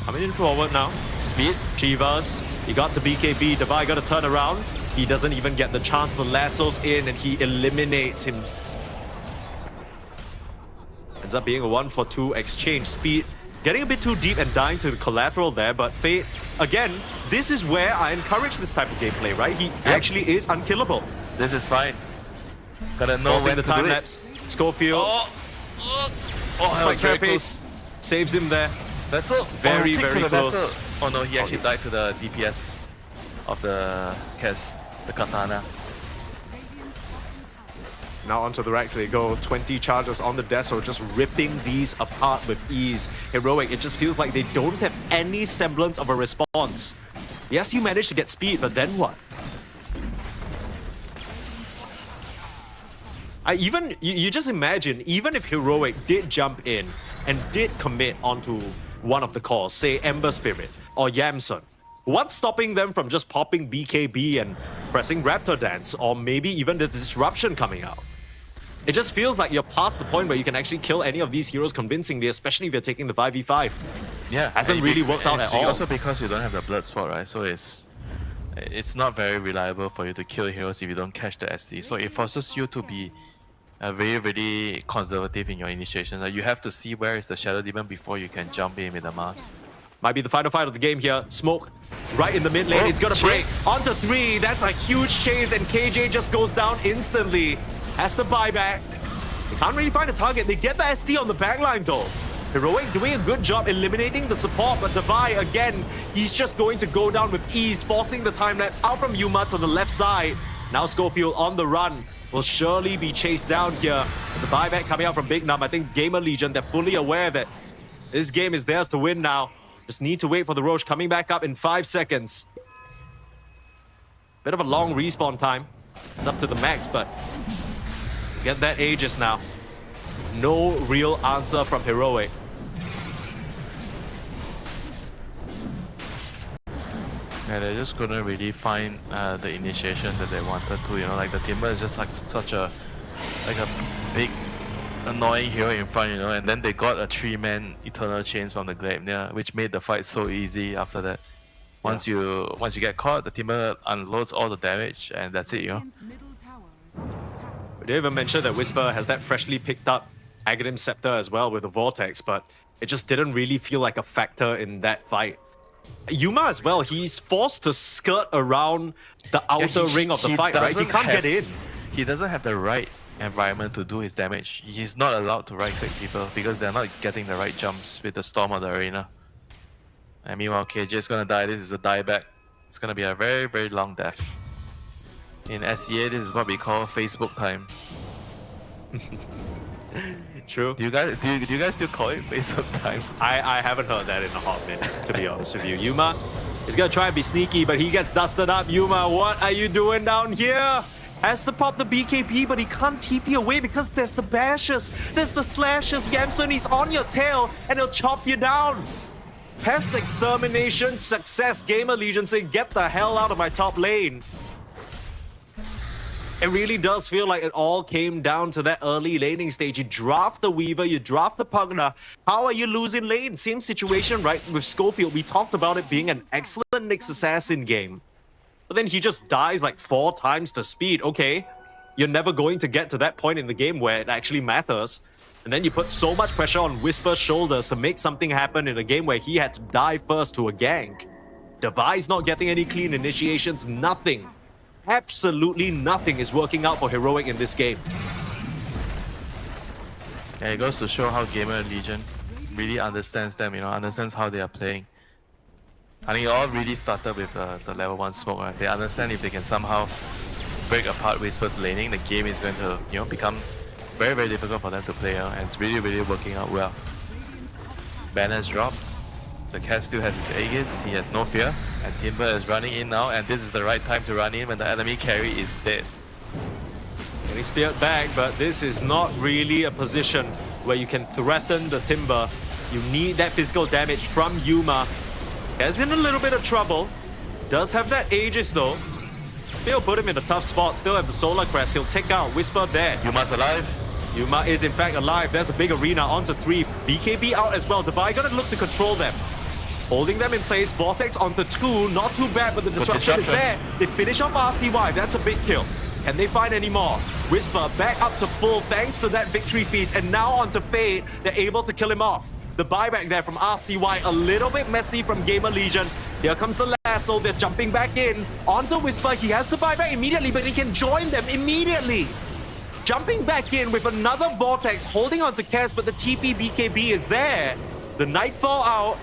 Coming in forward now. Speed. Chivas, he got to BKB. Divide got to turn around. He doesn't even get the chance. The lasso's in and he eliminates him. Ends up being a 1-for-2 exchange. Speed getting a bit too deep and dying to the collateral there, but Fate, again, this is where I encourage this type of gameplay, right? He actually is unkillable. This is fine. Gotta know Forcing when the to time do it. lapse. Schofield, Oh, that spike was very carapace, saves him there. Vessel. Very, tick to very the close. Vessel. Oh no, he actually died to the DPS of the Kes, the Katana. Now onto the racks they go. 20 charges on the Deso, just ripping these apart with ease. Heroic, it just feels like they don't have any semblance of a response. Yes, you managed to get speed, but then what? You just imagine, even if Heroic did jump in and did commit onto one of the calls, say Ember Spirit or Yamsun, what's stopping them from just popping BKB and pressing Raptor Dance, or maybe even the Disruption coming out? It just feels like you're past the point where you can actually kill any of these heroes convincingly, especially if you're taking the 5v5. Yeah, Hasn't really worked out at all. Also because you don't have the blood spot, right? So it's not very reliable for you to kill heroes if you don't catch the SD. So it forces you to be very, very conservative in your initiation. Like you have to see where is the Shadow Demon before you can jump in with the mask. Might be the final fight of the game here. Smoke right in the mid lane. Oh, it's gonna break chase. onto 3. That's a huge chase, and KJ just goes down instantly. Has the buyback. They can't really find a target. They get the SD on the backline though. Heroic doing a good job eliminating the support, but Devi, again, he's just going to go down with ease, forcing the time lapse out from Yuma to the left side. Now Schofield on the run will surely be chased down here. There's a buyback coming out from Big Num. I think GamerLegion, they're fully aware that this game is theirs to win now. Just need to wait for the Roche coming back up in 5 seconds. Bit of a long respawn time. It's up to the max, but get that Aegis now. No real answer from Heroic. Yeah, they just couldn't really find the initiation that they wanted to. You know, like the Timber is just like such a big annoying hero in front, you know, and then they got a 3-man Eternal Chains from the Glaive, yeah, which made the fight so easy after that. Once you get caught, the Timber unloads all the damage, and that's it, you know. Radiant's middle tower is under attack. We didn't even mention that Whisper has that freshly picked up Aghanim Scepter as well with the Vortex, but it just didn't really feel like a factor in that fight. Yuma as well, he's forced to skirt around the outer ring of the fight, right? He can't get in. He doesn't have the right environment to do his damage. He's not allowed to right-click people because they're not getting the right jumps with the storm of the arena. And meanwhile, KJ is gonna die. This is a dieback. It's gonna be a very, very long death. In SEA, this is what we call Facebook time. True. Do you guys still call it Facebook time? I haven't heard that in a hot minute, to be honest with you. Yuma is gonna try and be sneaky, but he gets dusted up. Yuma, what are you doing down here? Has to pop the BKB, but he can't TP away because there's the bashes, there's the slashes. Yamsun, he's on your tail, and he'll chop you down. Pest extermination, success. GamerLegion saying, get the hell out of my top lane. It really does feel like it all came down to that early laning stage. You draft the Weaver, you draft the Pugna. How are you losing lane? Same situation, right? With Schofield, we talked about it being an excellent Nyx Assassin game. But then he just dies like 4 times the speed. Okay, you're never going to get to that point in the game where it actually matters. And then you put so much pressure on Whisper's shoulders to make something happen in a game where he had to die first to a gank. Devi's not getting any clean initiations, nothing. Absolutely nothing is working out for Heroic in this game. Yeah, it goes to show how GamerLegion really understands them, you know, understands how they are playing. I think it all really started with the level 1 smoke, right? They understand if they can somehow break apart Whisper's laning, the game is going to, you know, become very, very difficult for them to play, and it's really, really working out well. Banner's dropped. The cat still has his Aegis, he has no fear, and Timber is running in now, and this is the right time to run in when the enemy carry is dead. Getting speared back, but this is not really a position where you can threaten the Timber. You need that physical damage from Yuma. Is in a little bit of trouble. Does have that Aegis though. Still put him in a tough spot, still have the Solar Crest, he'll take out Whisper there. Yuma's alive. Yuma is in fact alive, there's a big arena onto 3. BKB out as well, Devi gonna look to control them. Holding them in place, Vortex onto 2, not too bad, but the disruption is there. They finish off RCY, that's a big kill. Can they find any more? Whisper back up to full thanks to that victory feast, and now onto Fade, they're able to kill him off. The buyback there from RCY, a little bit messy from GamerLegion. Here comes the lasso, they're jumping back in. Onto Whisper, he has the buyback immediately, but he can join them immediately. Jumping back in with another Vortex, holding onto Kes, but the TP BKB is there. The Nightfall out.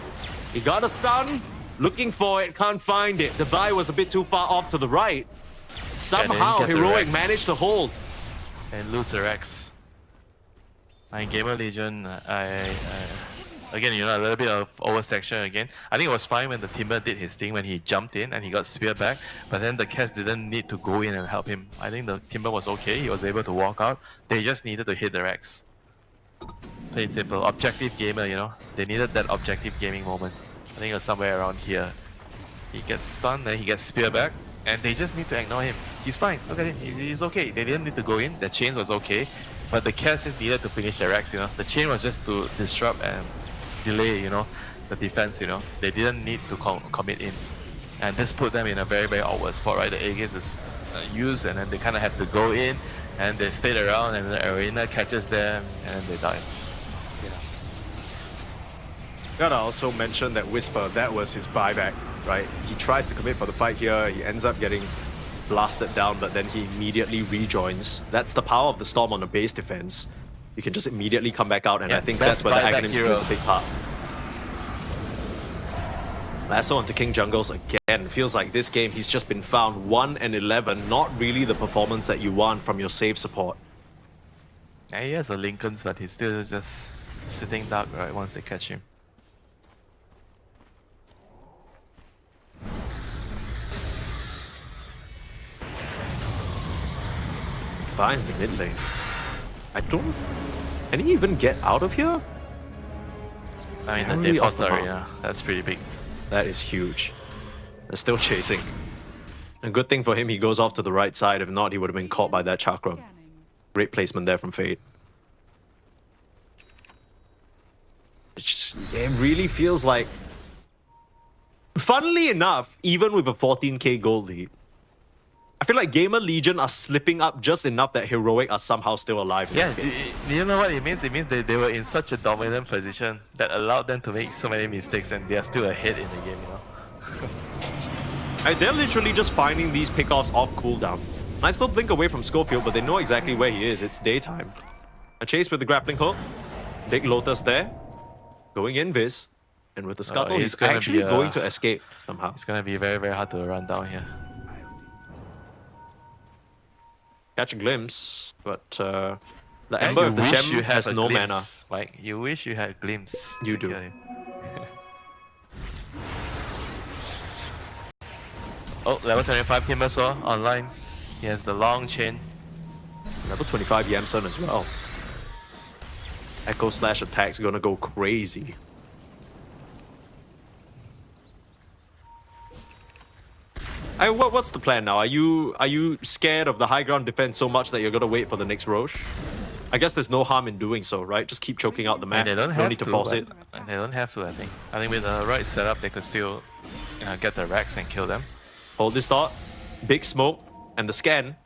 He got a stun, looking for it, can't find it. Devi was a bit too far off to the right. Somehow, Heroic managed to hold. And lose the Rex. And GamerLegion, Again, you know, a little bit of oversection again. I think it was fine when the Timber did his thing, when he jumped in and he got spear back, but then the Cass didn't need to go in and help him. I think the Timber was okay, he was able to walk out. They just needed to hit the Rex. Plain simple. Objective gamer, you know. They needed that objective gaming moment. I think it was somewhere around here. He gets stunned, then he gets spear back, and they just need to ignore him. He's fine. Look at him. He's okay. They didn't need to go in. The chain was okay, but the Cass just needed to finish the Rex, you know. The chain was just to disrupt and delay, you know, the defense, you know. They didn't need to commit in. And this put them in a very, very awkward spot, right? The Aegis is used, and then they kind of have to go in, and they stayed around, and the arena catches them, and they die. Gotta also mention that Whisper, that was his buyback, right? He tries to commit for the fight here, he ends up getting blasted down, but then he immediately rejoins. That's the power of the Storm on the base defense. You can just immediately come back out, and I think that's where the Aghanim plays a big part. Lasso onto King Jungles again. Feels like this game he's just been found 1 and 11. Not really the performance that you want from your save support. Yeah, he has a Lincolns, but he's still just sitting dark, right, once they catch him. Fine, the mid lane. Can he even get out of here? I mean, the default arena, that's pretty big. That is huge. They're still chasing. A good thing for him, he goes off to the right side. If not, he would have been caught by that chakra. Scanning. Great placement there from Fade. It really feels like... Funnily enough, even with a 14k gold lead, I feel like GamerLegion are slipping up just enough that Heroic are somehow still alive in Yeah, this game. you know what it means? It means they were in such a dominant position that allowed them to make so many mistakes, and they are still ahead in the game, you know? And they're literally just finding these pickoffs off cooldown. Nice little blink away from Schofield, but they know exactly where he is. It's daytime. A chase with the grappling hook. Big Lotus there. Going in Viz. And with the scuttle, he's actually going to escape somehow. It's gonna be very, very hard to run down here. Catch a glimpse, but the Ember of the Gem has no mana. Like, you wish you had a glimpse. You do. Oh, level 25 Timbersaw online. He has the long chain. Level 25 Yamsun as well. Echo Slash attack's gonna go crazy. What's the plan now? Are you scared of the high ground defense so much that you're gonna wait for the next Roche? I guess there's no harm in doing so, right? Just keep choking out the map. They don't no have need to force it. They don't have to, I think. I think with the right setup, they could still get the Rex and kill them. Hold this thought. Big smoke and the scan.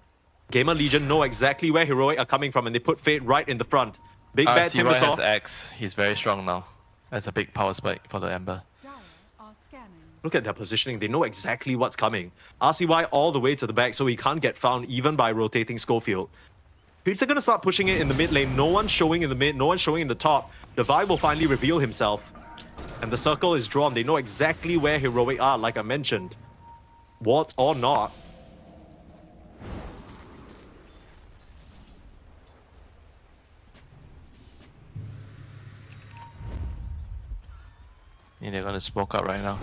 GamerLegion know exactly where Heroic are coming from, and they put Fate right in the front. Big bad RCY has Timbersaw. X. He's very strong now. That's a big power spike for the Ember. Dire are scanning. Look at their positioning. They know exactly what's coming. RCY all the way to the back, so he can't get found even by rotating Schofield. Creeps are going to start pushing it in the mid lane. No one's showing in the mid, no one's showing in the top. Devi will finally reveal himself. And the circle is drawn. They know exactly where Heroic are, like I mentioned. Wards or not. Yeah, they're gonna smoke up right now.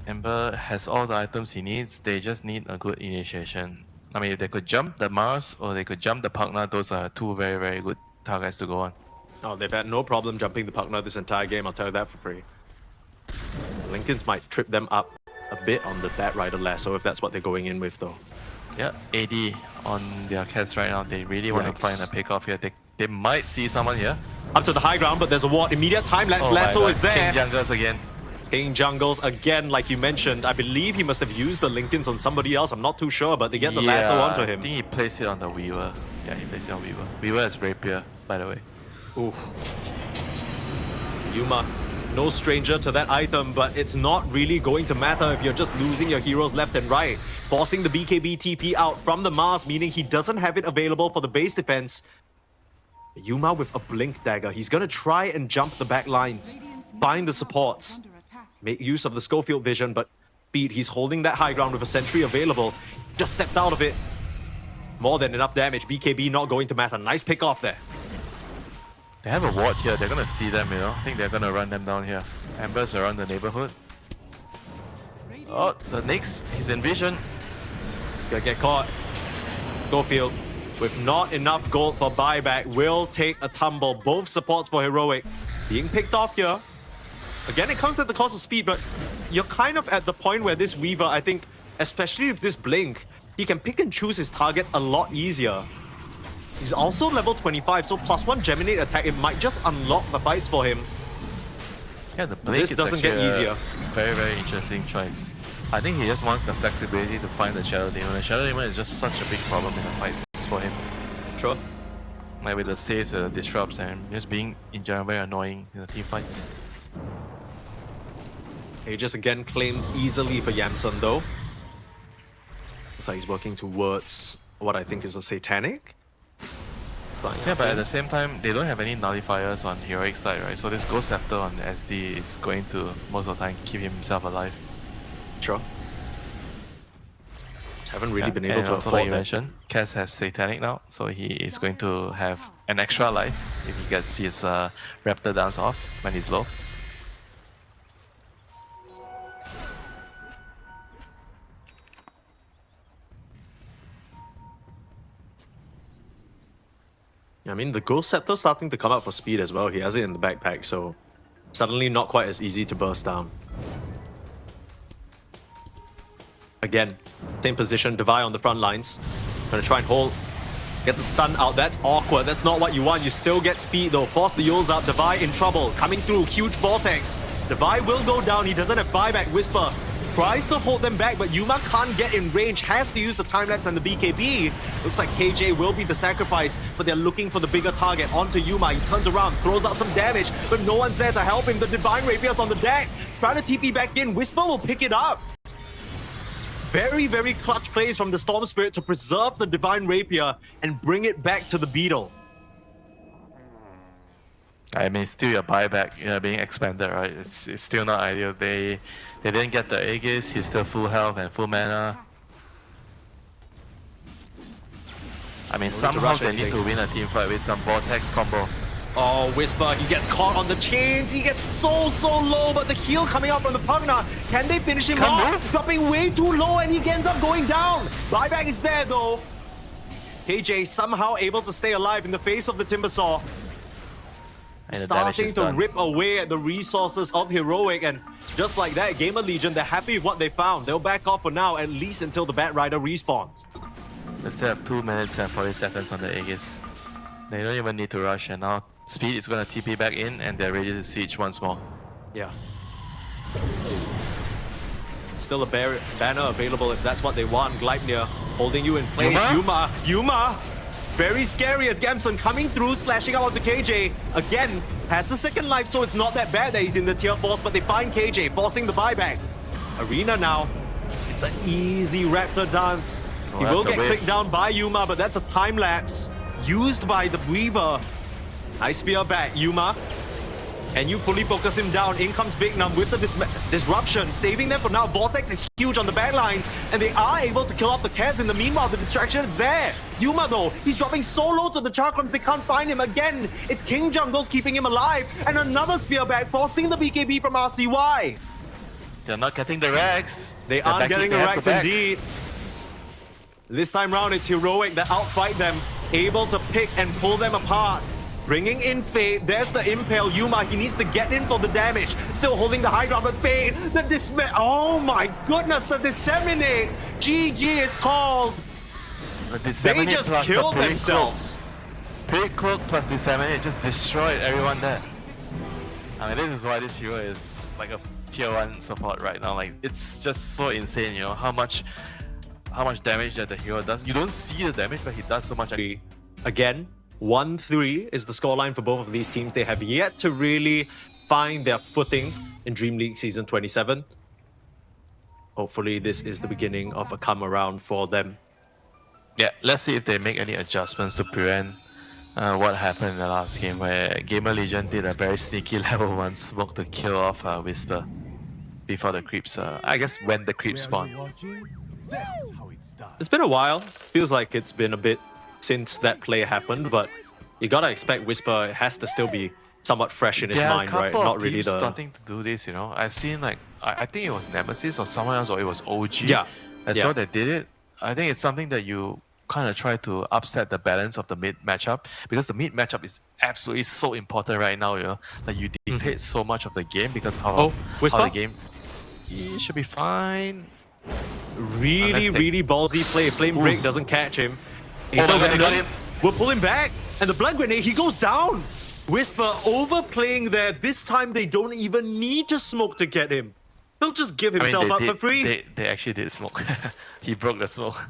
Ember has all the items he needs. They just need a good initiation. I mean, if they could jump the Mars or they could jump the Pugna, those are two very, very good targets to go on. Oh, they've had no problem jumping the Pugna this entire game, I'll tell you that for free. The Lincolns might trip them up a bit on the Bat Rider lasso if that's what they're going in with though. Yeah, AD on their cast right now. They really want to find a pick off here. They might see someone here. Up to the high ground, but there's a ward. Immediate time lapse. Oh my Lasso God. is there. King Jungles again. King Jungles again, like you mentioned. I believe he must have used the Lincolns on somebody else. I'm not too sure, but they get the lasso onto him. I think he placed it on the Weaver. Yeah, he placed it on Weaver. Weaver has Rapier, by the way. Oof. Yuma, no stranger to that item, but it's not really going to matter if you're just losing your heroes left and right. Forcing the BKB TP out from the Mars, meaning he doesn't have it available for the base defense. Yuma with a blink dagger. He's gonna try and jump the back line, find the supports, Under attack. make use of the Schofield vision, but Beat, he's holding that high ground with a sentry available. Just stepped out of it. More than enough damage. BKB not going to matter. Nice pick off there. They have a ward here, they're gonna see them, you know. I think they're gonna run them down here. Amber's around the neighborhood. Oh, the Nyx, he's in vision. Gonna get caught. Gofield, with not enough gold for buyback, will take a tumble. Both supports for Heroic being picked off here. Again, it comes at the cost of speed, but you're kind of at the point where this Weaver, I think, especially with this Blink, he can pick and choose his targets a lot easier. He's also level 25, so +1 Geminate attack, it might just unlock the fights for him. Yeah, the Blink This is doesn't get actually easier. a very, very interesting choice. I think he just wants the flexibility to find the Shadow Demon. The Shadow Demon is just such a big problem in the fights for him. Sure. Like with the saves, the disrupts, and just being in general very annoying in the team fights. Aegis again claimed easily for Yamsun though. Looks like he's working towards what I think is a Satanic. Yeah, but at the same time, they don't have any nullifiers on Heroic side, right? So this Ghost Scepter on SD is going to, most of the time, keep himself alive. Sure. Haven't really been able and to also, like afford you that. mentioned, Cass has Satanic now, so he is going to have an extra life if he gets his Raptor dance off when he's low. I mean, the Ghost Scepter's starting to come up for speed as well. He has it in the backpack, so suddenly not quite as easy to burst down. Again, same position, Devi on the front lines. Gonna try and hold. Gets a stun out, that's awkward. That's not what you want. You still get speed though. Force the Yules out, Devi in trouble. Coming through, huge vortex. Devi will go down, he doesn't have buyback. Whisper tries to hold them back, but Yuma can't get in range. Has to use the time-lapse and the BKB. Looks like KJ will be the sacrifice, but they're looking for the bigger target. Onto Yuma, he turns around, throws out some damage, but no one's there to help him. The Divine Rapier's on the deck. Trying to TP back in, Whisper will pick it up. Very, very clutch plays from the Storm Spirit to preserve the Divine Rapier and bring it back to the Beetle. I mean, still your buyback, being expanded, right? It's still not ideal. They didn't get the Aegis. He's still full health and full mana. I mean, somehow they need to win a team fight with some Vortex combo. Oh, Whisper, he gets caught on the chains. He gets so low, but the heal coming out from the Pugna. Can they finish him off? Dropping way too low and he ends up going down. Buyback is there though. KJ somehow able to stay alive in the face of the Timbersaw. Starting to rip away at the resources of Heroic, and just like that, GamerLegion, they're happy with what they found. They'll back off for now, at least until the Bat Rider respawns. They still have 2 minutes and 40 seconds on the Aegis. They don't even need to rush, and now Speed is going to TP back in, and they're ready to siege once more. Yeah. Still a banner available if that's what they want. Gleipnir holding you in place. Yuma! Very scary as Gamson coming through, slashing out onto KJ. Again, has the second life, so it's not that bad that he's in the tier 4s, but they find KJ, forcing the buyback. Arena now. It's an easy Raptor dance. He will get clicked down by Yuma, but that's a time lapse used by the Weaver. Nice spear back, Yuma. And you fully focus him down. In comes Big Num with the disruption, saving them for now. Vortex is huge on the back lines, and they are able to kill off the Kaz. In the meanwhile, the distraction is there. Yuma, though, he's dropping so low to the Chakrams, they can't find him again. It's King Jungles keeping him alive, and another spear back, forcing the BKB from RCY. They're not getting the Rex. They aren't getting the Rex indeed. This time round, it's Heroic that outfight them, able to pick and pull them apart. Bringing in Fate, there's the Impale. Yuma, he needs to get in for the damage. Still holding the high ground, but Fate, oh my goodness, the Disseminate. GG is called. They just killed themselves. Period Cloak plus Disseminate just destroyed everyone there. I mean, this is why this hero is like a tier 1 support right now. Like, it's just so insane, how much damage that the hero does. You don't see the damage, but he does so much. Again, 1-3 is the scoreline for both of these teams. They have yet to really find their footing in DreamLeague Season 27. Hopefully, this is the beginning of a come around for them. Yeah, let's see if they make any adjustments to prevent what happened in the last game, where GamerLegion did a very sneaky level 1 smoke to kill off Whisper before the creeps. I guess when the creeps spawn. It's been a while. Feels like it's been a bit since that play happened, but You gotta expect Whisper has to still be somewhat fresh in his There are a mind, right? couple Not of really teams the. starting to do this, you know. I've seen like I think it was Nemesis or someone else, or it was OG. Yeah. As Yeah. well that did it. I think it's something that you kind of try to upset the balance of the mid matchup, because the mid matchup is absolutely so important right now, you know. Like you dictate so much of the game because Oh, how Whisper? the game, he should be fine. Really, Unless they- really ballsy play. Flame Break doesn't catch him. Oh my God, they got him. We're pulling back. And the Blood Grenade, he goes down. Whisper overplaying there. This time they don't even need to smoke to get him. He'll just give I mean, himself they up did, for free. They actually did smoke. He broke the smoke.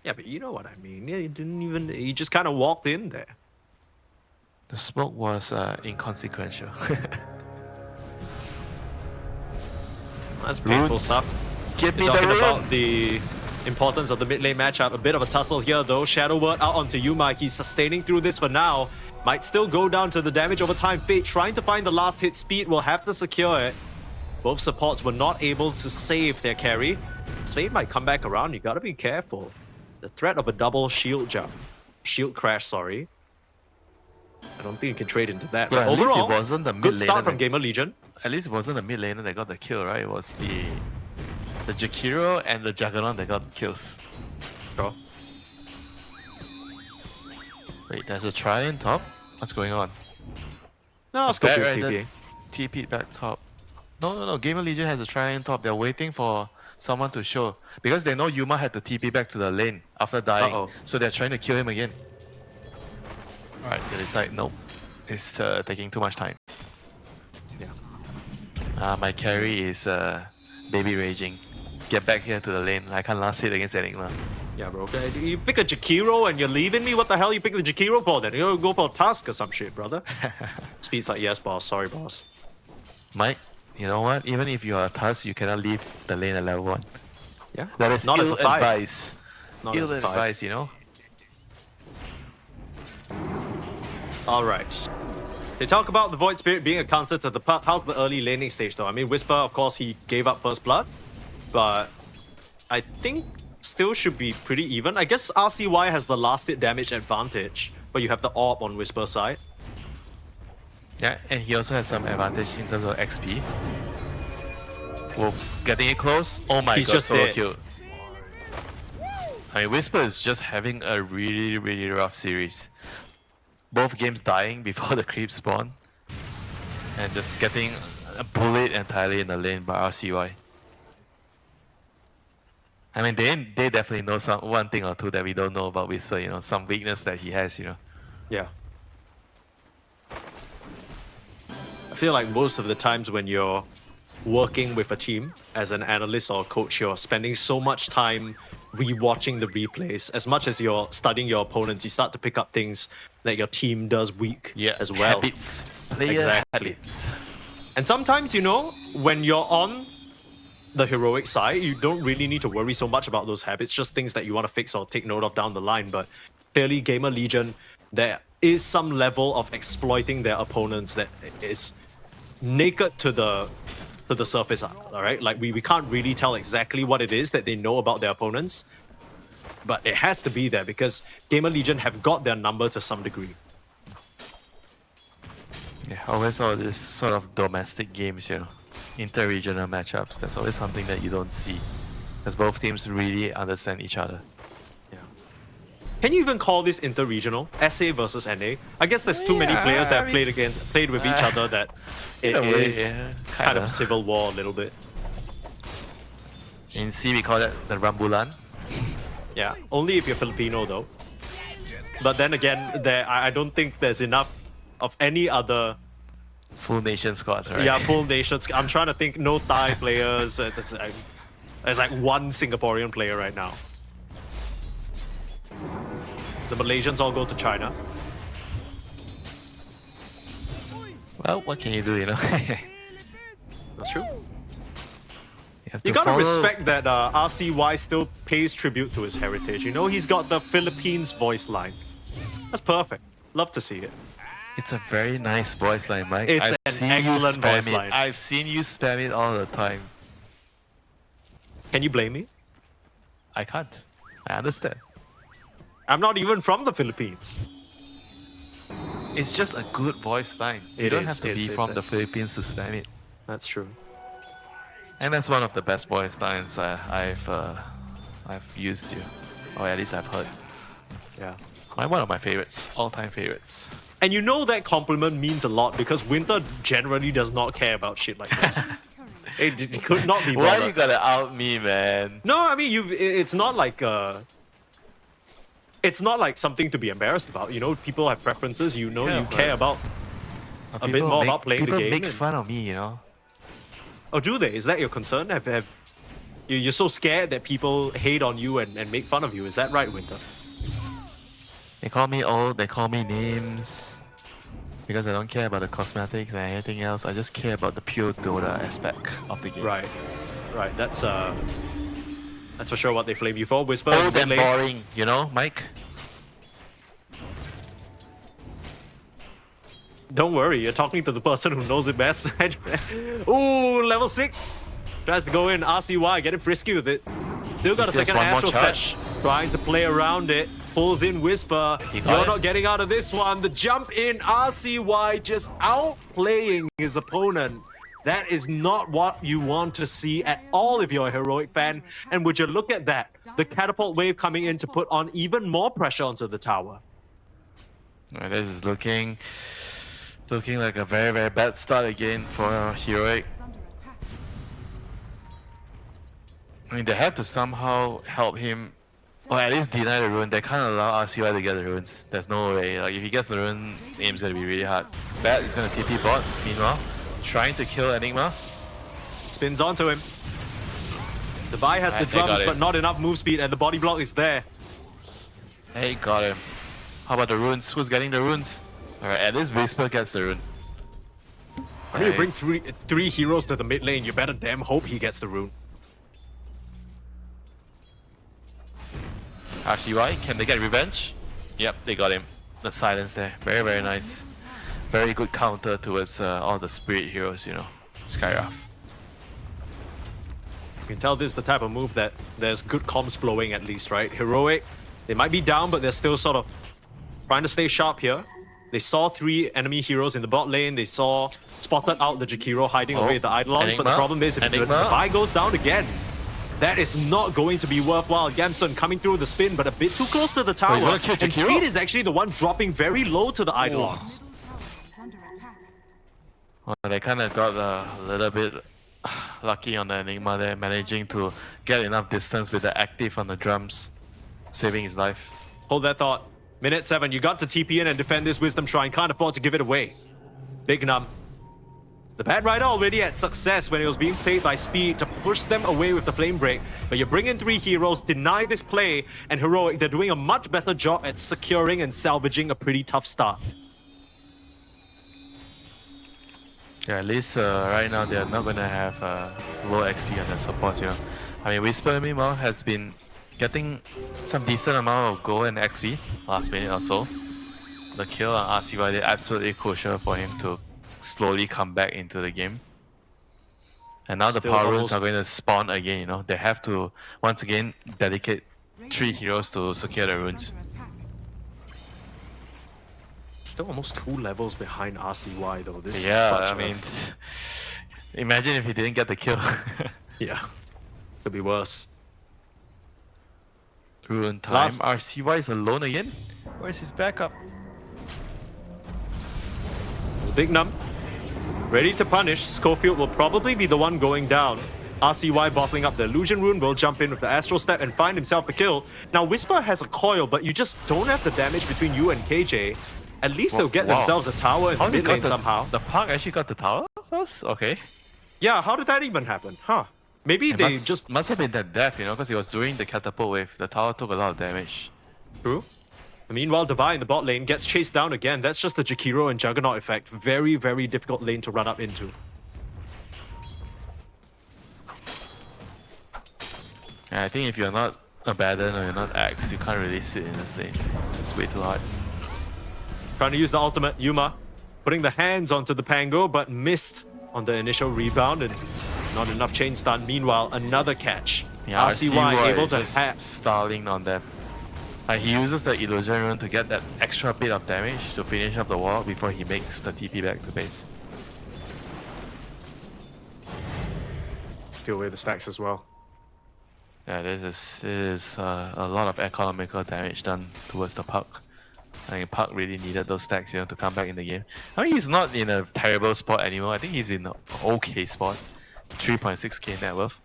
Yeah, but you know what I mean. Yeah, he didn't even. He just kind of walked in there. The smoke was inconsequential. That's painful Runes. stuff. Give me You're the talking rune. about the importance of the mid lane matchup. A bit of a tussle here though. Shadow Word out onto Yuma. He's sustaining through this for now. Might still go down to the damage over time. Fate trying to find the last hit. Speed will have to secure it. Both supports were not able to save their carry. Fate might come back around. You gotta be careful. The threat of a double shield jump. Shield crash, sorry. I don't think you can trade into that. Yeah, But at least it overall, wasn't the mid good start laner from that- GamerLegion. At least it wasn't the mid laner that got the kill, right? It was the Jakiro and the Juggernaut that got the kills. Sure. Wait, there's a Trident top? What's going on? No, let's go for his Back TP. TP back top. No. GamerLegion has a Trident top. They're waiting for someone to show. Because they know Yuma had to TP back to the lane after dying. Uh-oh. So they're trying to kill him again. Alright, they decide, nope. It's taking too much time. Yeah. My carry is baby raging. Get back here to the lane. I can't last hit against Enigma. Yeah, bro. Okay, you pick a Jakiro and you're leaving me? What the hell you pick the Jakiro for then? You go for a Tusk or some shit, brother. Speed's like, yes, boss. Sorry, boss. Mike, you know what? Even if you are a Tusk, you cannot leave the lane at level 1. Yeah? That is Not as ill a 5. advice. Not Ill as a 5. advice, you know? Alright. They talk about the Void Spirit being a counter to the Puck. How's the early laning stage though? I mean, Whisper, of course, he gave up first blood. But I think still should be pretty even. I guess RCY has the last hit damage advantage, but you have the orb on Whisper's side. Yeah, and he also has some advantage in terms of XP. Wolf getting it close. Oh my He's god, just solo dead. kill. I mean, Whisper is just having a really, really rough series. Both games dying before the creep spawn. And just getting bullied entirely in the lane by RCY. I mean, they definitely know one thing or two that we don't know about Whisper, you know, some weakness that he has, you know. Yeah. I feel like most of the times when you're working with a team as an analyst or coach, you're spending so much time rewatching the replays. As much as you're studying your opponents, you start to pick up things that your team does weak as well. Habits. Player Exactly. habits. And sometimes, you know, when you're on the heroic side, you don't really need to worry so much about those habits, just things that you want to fix or take note of down the line. But clearly, GamerLegion, there is some level of exploiting their opponents that is naked to the surface, all right? Like, we can't really tell exactly what it is that they know about their opponents, but it has to be there because GamerLegion have got their number to some degree. Yeah, always all these sort of domestic games, you know, inter-regional matchups. That's always something that you don't see, because both teams really understand each other. Yeah. Can you even call this inter-regional? SA versus NA? I guess there's too many Yeah, players that I have mean, played with each other that it in a way, is yeah, kind kinda. of civil war a little bit. In C, we call that the Rambulan. Yeah, only if you're Filipino though. But then again, I don't think there's enough of any other Full nation squads, right? yeah full nations. I'm trying to think. No Thai players. There's like one Singaporean player right now. The Malaysians all go to China. Well, what can you do, you know? That's true. have You to gotta follow- respect that RCY still pays tribute to his heritage. You know, he's got the Philippines voice line. That's perfect. Love to see it. It's a very nice voice line, Mike. It's I've an seen you excellent spam voice it. line. I've seen you spam it all the time. Can you blame me? I can't. I understand. I'm not even from the Philippines. it's just a good voice line. You It don't is, have to be it's from a- the Philippines to spam it. That's true. And that's one of the best voice lines I've used here, or at least I've heard. Yeah. One of my favorites, all-time favorites. And you know that compliment means a lot because Winter generally does not care about shit like this. it could not be Why bothered. you gotta out me, man? No, I mean it's not like it's not like something to be embarrassed about. You know, people have preferences. You know, Yeah, you but- care about a bit more about playing the People game. make and- fun of me, you know. Oh, do they? Is that your concern? You're so scared that people hate on you and make fun of you? Is that right, Winter? They call me old, they call me names. Because I don't care about the cosmetics and anything else. I just care about the pure Dota aspect of the game. Right. That's for sure what they flame you for. Whisper. Old mid and lane. boring, you know, Mike? Don't worry, you're talking to the person who knows it best. Ooh, level 6. Tries to go in, RCY, getting frisky with it. Still got a He says second one more Astral charge. set. Trying to play around it. Pulls in Whisper. He You're got it. not getting out of this one. The jump in, RCY just outplaying his opponent. That is not what you want to see at all if you're a Heroic fan. And would you look at that? The catapult wave coming in to put on even more pressure onto the tower. Alright, this is looking like a very, very bad start again for Heroic. Is under attack. I mean, they have to somehow help him, or at least deny the rune. They can't allow RCY to get the runes. There's no way. Like, if he gets the rune, aim's gonna be really hard. Bat is gonna TP bot, meanwhile, trying to kill Enigma. Spins onto him. The Vi has the Alright, they got drums, it. but not enough move speed, and the body block is there. Hey, got him. How about the runes? Who's getting the runes? Alright, at least Whisper gets the rune. I mean, you bring Nice. three heroes to the mid lane, you better damn hope he gets the rune. RCY, can they get revenge? Yep, they got him. The silence there. Very, very nice. Very good counter towards all the spirit heroes, you know. Skywrath. You can tell this is the type of move that there's good comms flowing at least, right? Heroic, they might be down, but they're still sort of trying to stay sharp here. They saw 3 enemy heroes in the bot lane. They spotted out the Jakiro hiding away at the Eidolons, but the Enigma? problem is if the Enigma? Vi goes down again, that is not going to be worthwhile. Yamsun coming through the spin, but a bit too close to the tower. gonna kill And Jakiro? Speed is actually the one dropping very low to the Eidolons. Middle tower is under attack. Well, they kind of got a little bit lucky on the Enigma there, managing to get enough distance with the active on the drums, saving his life. Hold that thought. Minute 7, you got to TP in and defend this Wisdom Shrine. Can't afford to give it away. Big Num. The Bad Rider already had success when it was being played by Speed to push them away with the Flame Break. But you bring in 3 heroes, deny this play, and Heroic, they're doing a much better job at securing and salvaging a pretty tough start. Yeah, at least right now they're not gonna have low XP on their support, you know. I mean, Whisper meanwhile has been getting some decent amount of gold and XP last minute or so. The kill on RCY is absolutely crucial for him to slowly come back into the game. And now the Still power runes almost- are going to spawn again, you know. They have to once again dedicate 3 heroes to secure the runes. Under attack. Still almost 2 levels behind RCY though. This is Yeah, such I a- mean, imagine if he didn't get the kill. yeah. Could be worse. Rune time. Last- RCY is alone again? Where's his backup? Big Num. Ready to punish. Schofield will probably be the one going down. RCY bottling up the Illusion Rune will jump in with the Astral Step and find himself the kill. Now Whisper has a coil, but you just don't have the damage between you and KJ. At least they'll get Wow. themselves a tower in the How they mid got lane somehow. The Park actually got the tower first? Okay. Yeah, how did that even happen? Huh. Maybe It they must, just... must have been that death, you know, because he was doing the catapult wave. The tower took a lot of damage. True. Meanwhile, Devi in the bot lane gets chased down again. That's just the Jakiro and Juggernaut effect. Very, very difficult lane to run up into. And I think if you're not Abaddon or you're not Axe, you can't really sit in this lane. It's just way too hard. Trying to use the ultimate, Yuma. Putting the hands onto the Pango, but missed on the initial rebound and not enough chain stun. Meanwhile, another catch. Yeah, RCY able to just stalling on them. He uses the illusion rune to get that extra bit of damage to finish up the wall before he makes the TP back to base. Steal away the stacks as well. Yeah, this is a lot of economical damage done towards the puck. I think puck really needed those stacks, you know, to come back in the game. I mean, he's not in a terrible spot anymore. I think he's in an okay spot. 3.6k net worth.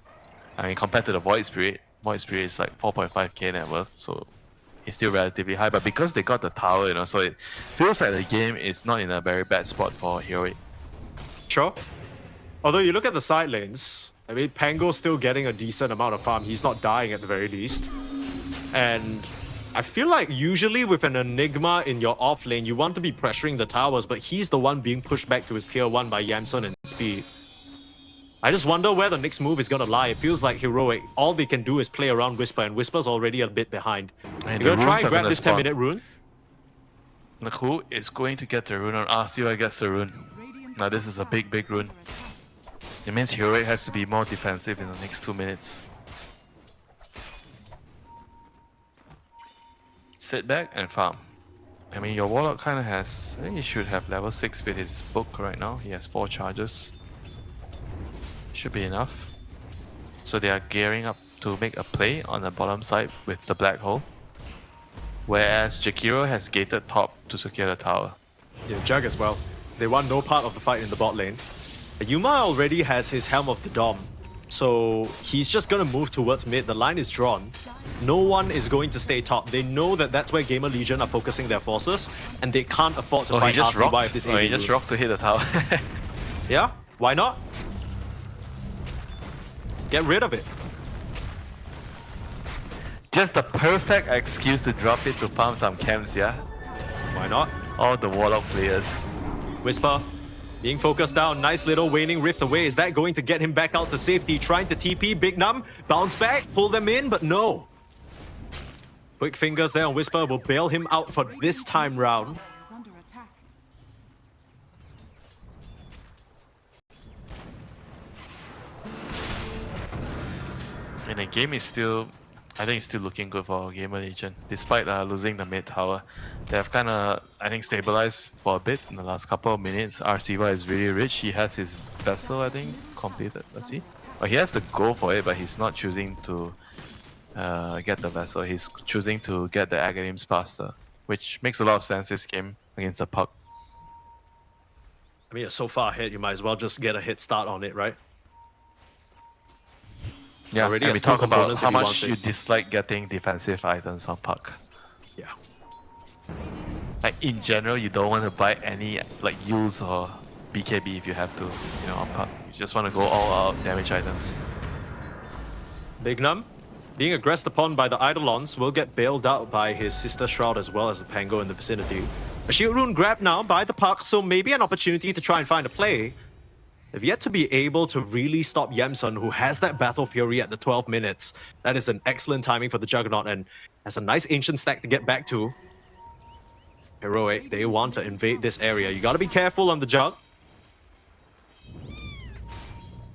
I mean, compared to the Void Spirit is like 4.5k net worth, so it's still relatively high. But because they got the tower, you know, so it feels like the game is not in a very bad spot for Heroic. Sure. Although you look at the side lanes, I mean, Pango's still getting a decent amount of farm. He's not dying at the very least. And I feel like usually with an Enigma in your off lane, you want to be pressuring the towers, but he's the one being pushed back to his tier 1 by Yamsun and Speed. I just wonder where the next move is gonna lie. It feels like Heroic, all they can do is play around Whisper, and Whisper's already a bit behind. And You're gonna try and grab this 10-minute rune? Look, who is going to get the rune on RCY gets the rune. Now this is a big rune. It means Heroic has to be more defensive in the next 2 minutes. Sit back and farm. I mean, your Warlock kind of has... I think he should have level 6 with his book right now. He has 4 charges. Should be enough. So they are gearing up to make a play on the bottom side with the black hole. Whereas Jakiro has gated top to secure the tower. Yeah, Jug as well. They want no part of the fight in the bot lane. Yuma already has his Helm of the Dom, so he's just gonna move towards mid. The line is drawn. No one is going to stay top. They know that that's where GamerLegion are focusing their forces, and they can't afford to fight RCY with this AD. He just rocked to hit the tower. Yeah, why not? Get rid of it. Just the perfect excuse to drop it to farm some camps, yeah? Why not? All the Warlock players. Whisper, being focused down, nice little waning rift away. Is that going to get him back out to safety? Trying to TP, Big Num, bounce back, pull them in, but no. Quick fingers there on Whisper will bail him out for this time round. Is under attack. And the game is still... I think it's still looking good for GamerLegion. Despite losing the mid tower, they have kind of, I think, stabilized for a bit in the last couple of minutes. RCY is really rich. He has his vessel, I think, completed. Let's see. Well, he has to go for it, but he's not choosing to get the vessel. He's choosing to get the Aghanim's faster, which makes a lot of sense this game against the puck. I mean, you're so far ahead, you might as well just get a head start on it, right? Yeah, Already and we talk about how much you it. dislike getting defensive items on puck. Yeah. Like in general, you don't want to buy any like use or BKB if you have to, you know, on puck. You just want to go all out damage items. Big Num, being aggressed upon by the Eidolons, will get bailed out by his sister Shroud as well as the Pango in the vicinity. A shield rune grabbed now by the puck, so maybe an opportunity to try and find a play. They've yet to be able to really stop Yamsun, who has that Battle Fury at the 12 minutes. That is an excellent timing for the Juggernaut and has a nice ancient stack to get back to. Heroic, they want to invade this area. You gotta be careful on the Jug.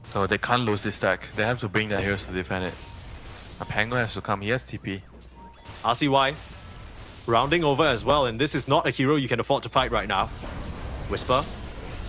So they can't lose this stack. They have to bring their heroes to defend it. A Pango has to come. He has TP. RCY rounding over as well, and this is not a hero you can afford to fight right now. Whisper,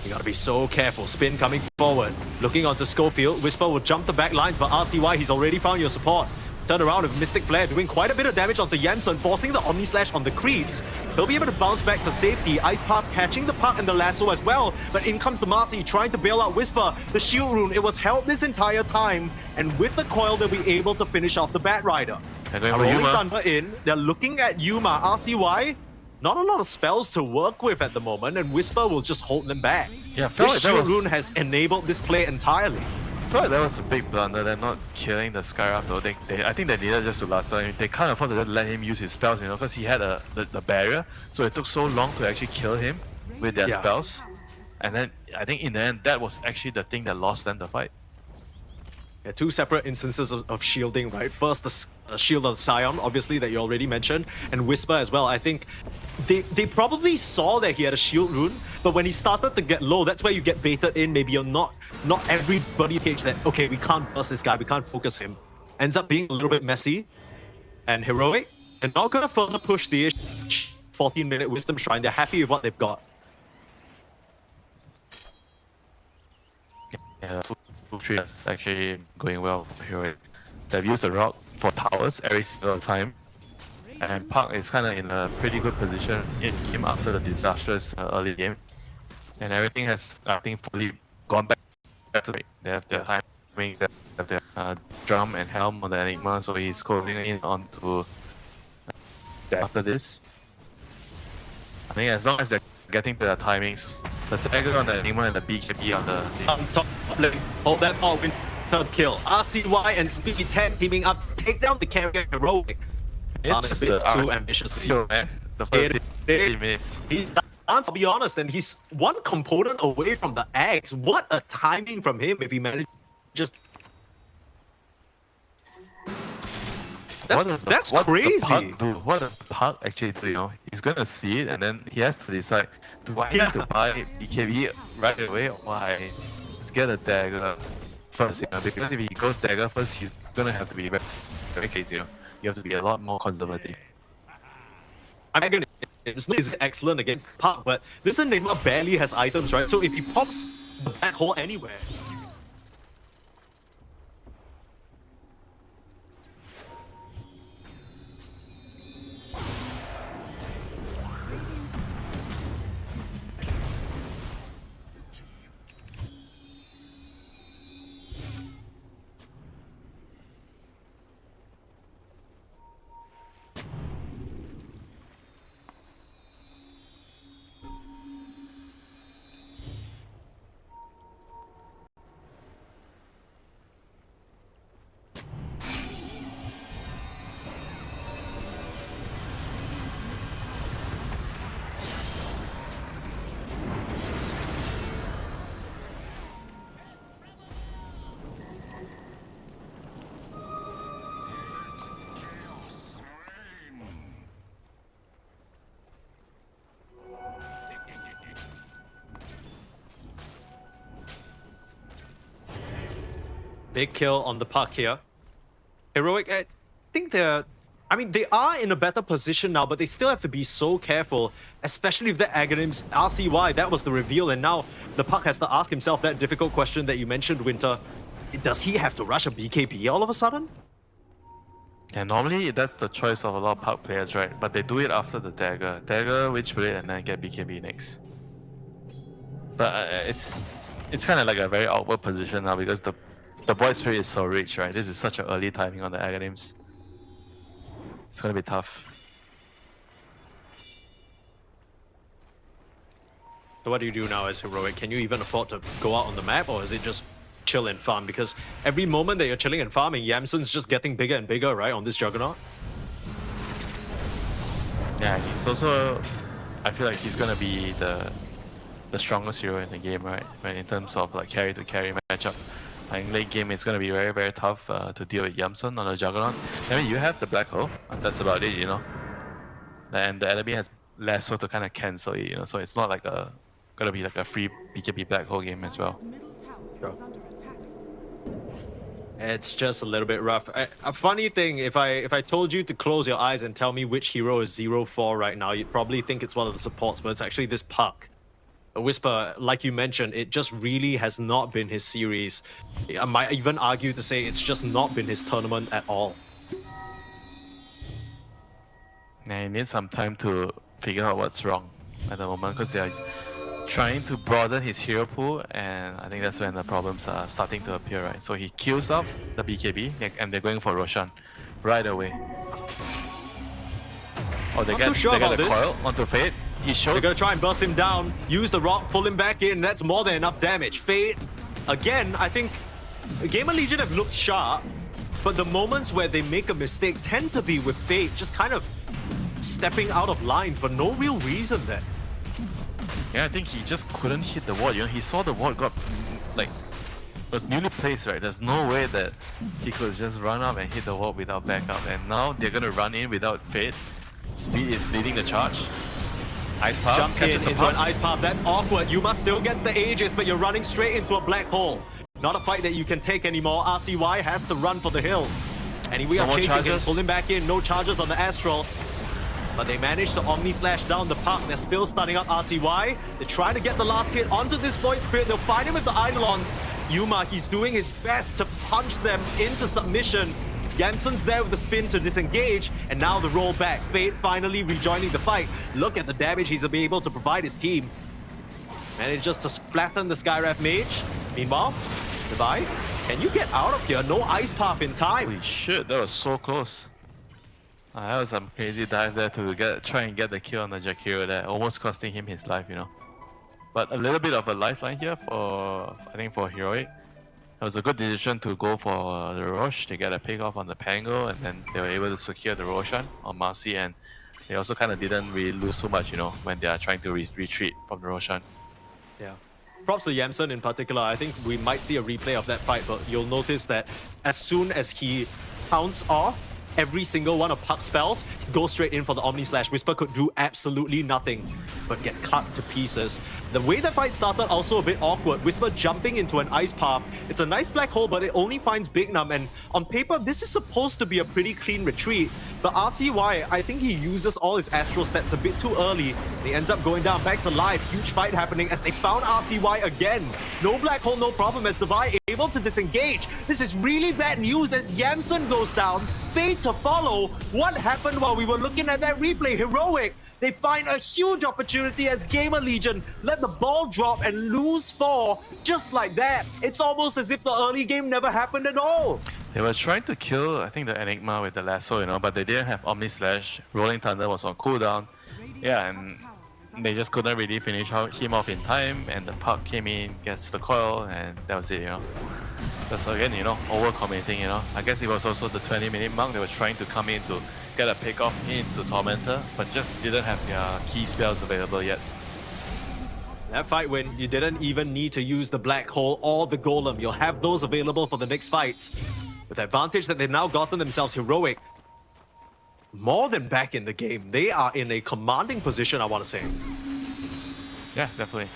you gotta be so careful. Spin coming forward. Looking onto Schofield. Whisper will jump the back lines, but RCY, he's already found your support. Turn around with Mystic Flare, doing quite a bit of damage onto Yamsun, forcing the Omni Slash on the creeps. He'll be able to bounce back to safety. Ice Path catching the puck and the lasso as well. But in comes the Marcy trying to bail out Whisper. The shield rune, it was held this entire time. And with the coil, they'll be able to finish off the Bat Rider. They're going A for Rolling Yuma. Thunder in. They're looking at Yuma. RCY, not a lot of spells to work with at the moment, and Whisper will just hold them back. Yeah, I felt This like that shield was... rune has enabled this play entirely. I felt like that was a big blunder. They're not killing the Skyrath though. I think they needed just to last. I mean, they can't afford to just let him use his spells, you know, because he had the barrier. So it took so long to actually kill him with their Yeah. spells. And then I think in the end, that was actually the thing that lost them the fight. Yeah, two separate instances of shielding, right? First, the shield of Scion, obviously, that you already mentioned, and Whisper as well. I think they probably saw that he had a shield rune, but when he started to get low, that's where you get baited in. Maybe you're not everybody page that, okay, we can't burst this guy, we can't focus him. Ends up being a little bit messy. And Heroic, They're not going to further push the issue. 14-minute Wisdom Shrine. They're happy with what they've got. Yeah, Full 3 is actually going well for Heroic. They've used the rock for towers every single time. And Park is kind of in a pretty good position in game after the disastrous early game. And everything has, I think, fully gone back to it. They have their timings, they have their drum and helm on the Enigma, so he's closing in onto after this. I think as long as they're getting to their timings, the dagger on the Enigma and the BKB on the Top lane. Hold that all win third kill. RCY and Speedy 10 teaming up to take down the carrier Heroic. it's just a bit the too ambitious. So, man, the first he missed. He's I'll be honest, and he's one component away from the Axe. What a timing from him if he manages just. That's crazy. What does Park actually do? You know, he's gonna see it and then he has to decide: do I need to buy BKB right away, or why? Let's get a dagger first, you know, because if he goes dagger first, he's gonna have to be very, very crazy. You know, you have to be a lot more conservative. I'm gonna. Is excellent against Park, but this Enigma barely has items, right? So if he pops the black hole anywhere. Big kill on the Park here. Heroic, I think they're... I mean, they are in a better position now, but they still have to be so careful, especially if the Aghanims RCY, that was the reveal, and now the Park has to ask himself that difficult question that you mentioned, Winter. Does he have to rush a BKB all of a sudden? Yeah, normally that's the choice of a lot of Park players, right? But they do it after the dagger. Dagger, Witchblade, and then get BKB next. But it's kind of like a very awkward position now because the Void Spirit is so rich, right? This is such an early timing on the Aghanims. It's gonna be tough. So what do you do now as Heroic? Can you even afford to go out on the map, or is it just chill and farm? Because every moment that you're chilling and farming, Yamsun's just getting bigger and bigger, right, on this Juggernaut? Yeah, he's also... I feel like he's gonna be the strongest hero in the game, right? When in terms of like carry to carry matchup. Like late game, it's gonna be very, very tough to deal with Yamsun on the Juggernaut. I mean, you have the Black Hole, and that's about it, you know. And the enemy has less so to kind of cancel it, you know. So it's not like gonna be like a free BKB Black Hole game as well. His middle tower is under attack. It's just a little bit rough. A funny thing, if I told you to close your eyes and tell me which hero is 0-4 right now, you'd probably think it's one of the supports, but it's actually this Puck. Whisper, like you mentioned, it just really has not been his series. I might even argue to say it's just not been his tournament at all. Yeah, he needs some time to figure out what's wrong at the moment because they are trying to broaden his hero pool, and I think that's when the problems are starting to appear, right? So he kills up the BKB and they're going for Roshan right away. Oh, they get the coil onto Fate. They're gonna try and burst him down, use the rock, pull him back in. That's more than enough damage. Fate, again, I think GamerLegion have looked sharp, but the moments where they make a mistake tend to be with Fate just kind of stepping out of line for no real reason then. Yeah, I think he just couldn't hit the wall. You know, he saw the wall got like was newly placed, right? There's no way that he could just run up and hit the wall without backup. And now they're gonna run in without Fate. Speed is leading the charge. Ice Path Jump catches the into an Ice Path, that's awkward. You must still get the Aegis, but you're running straight into a black hole. Not a fight that you can take anymore. RCY has to run for the hills. And we No are more chasing him, charges. pull him back in, no charges on the Astral. But they managed to Omni Slash down the puck. They're still stunning up RCY. They're trying to get the last hit onto this Void Spirit. They'll find him with the Eidolons. Yuma, he's doing his best to punch them into submission. Jansen's there with the spin to disengage, and now the roll back. Fate finally rejoining the fight. Look at the damage he's able to provide his team. Manages to flatten the Skywrath Mage. Meanwhile, Levi, can you get out of here? No ice path in time. Holy shit, that was so close. That was some crazy dive there to try and get the kill on the Jakiro there, almost costing him his life, you know. But a little bit of a lifeline here I think for Heroic. It was a good decision to go for the Roche to get a pick off on the Pango, and then they were able to secure the Roshan on Marcy, and they also kind of didn't really lose too much, you know, when they are trying to retreat from the Roshan. Yeah. Props to Yamsen in particular. I think we might see a replay of that fight, but you'll notice that as soon as he counts off every single one of Puck's spells, he goes straight in for the Omni Slash. Whisper could do absolutely nothing but get cut to pieces. The way the fight started also a bit awkward. Whisper jumping into an ice path. It's a nice black hole, but it only finds Big Num, and on paper, this is supposed to be a pretty clean retreat. But RCY, I think he uses all his Astral Steps a bit too early. He ends up going down back to life. Huge fight happening as they found RCY again. No black hole, no problem, as Devi able to disengage. This is really bad news as Yamsen goes down. Fate to follow. What happened while we were looking at that replay? Heroic. They find a huge opportunity as GamerLegion let the ball drop and lose 4 just like that. It's almost as if the early game never happened at all. They were trying to kill, I think, the Enigma with the lasso, you know, but they didn't have Omni Slash. Rolling Thunder was on cooldown. Yeah, and they just couldn't really finish him off in time, and the puck came in, gets the coil, and that was it, you know. That's again, you know, overcommitting, you know. I guess it was also the 20-minute mark. They were trying to come in to get a pick off into Tormentor, but just didn't have their key spells available yet. That fight when you didn't even need to use the black hole or the golem. You'll have those available for the next fights. With the advantage that they've now gotten themselves, Heroic more than back in the game. They are in a commanding position, I want to say. Yeah, definitely.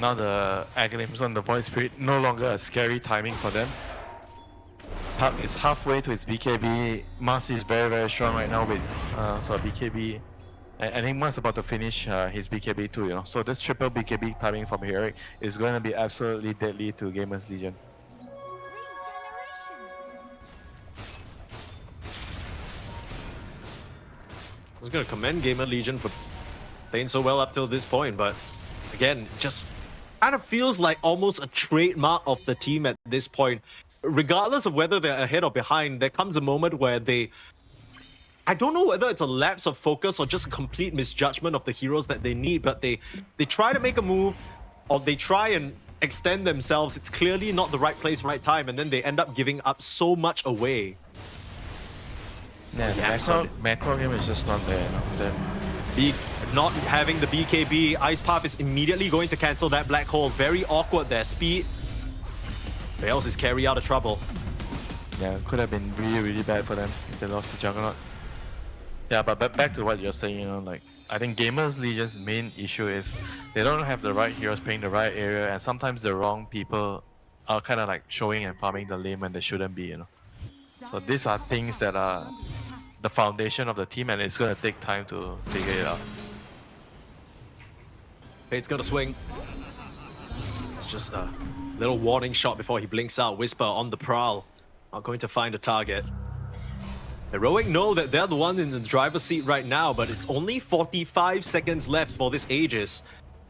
Now the Agalims on the Void Spirit, no longer a scary timing for them. Puck is halfway to its BKB. Marcy is very, very strong right now with for BKB. I think Mar's about to finish his BKB too, you know. So this triple BKB timing from Heroic is going to be absolutely deadly to GamerLegion. I was going to commend GamerLegion for playing so well up till this point, but again, just kind of feels like almost a trademark of the team at this point. Regardless of whether they're ahead or behind, there comes a moment where I don't know whether it's a lapse of focus or just a complete misjudgment of the heroes that they need, but they try to make a move, or they try and extend themselves. It's clearly not the right place, right time, and then they end up giving up so much away. Yeah, the macro game is just not there. Not having the BKB, Ice Path is immediately going to cancel that black hole. Very awkward there. Speed bails his carry out of trouble. Yeah, could have been really, really bad for them if they lost the Juggernaut. Yeah, but back to what you're saying, you know, like, I think GamerLegion's main issue is they don't have the right heroes playing the right area, and sometimes the wrong people are kind of like showing and farming the lane when they shouldn't be, you know. So these are things that are the foundation of the team, and it's going to take time to figure it out. Fate's gonna swing. It's just a little warning shot before he blinks out. Whisper on the prowl. Not going to find a target. Heroic know that they're the one in the driver's seat right now, but it's only 45 seconds left for this Aegis.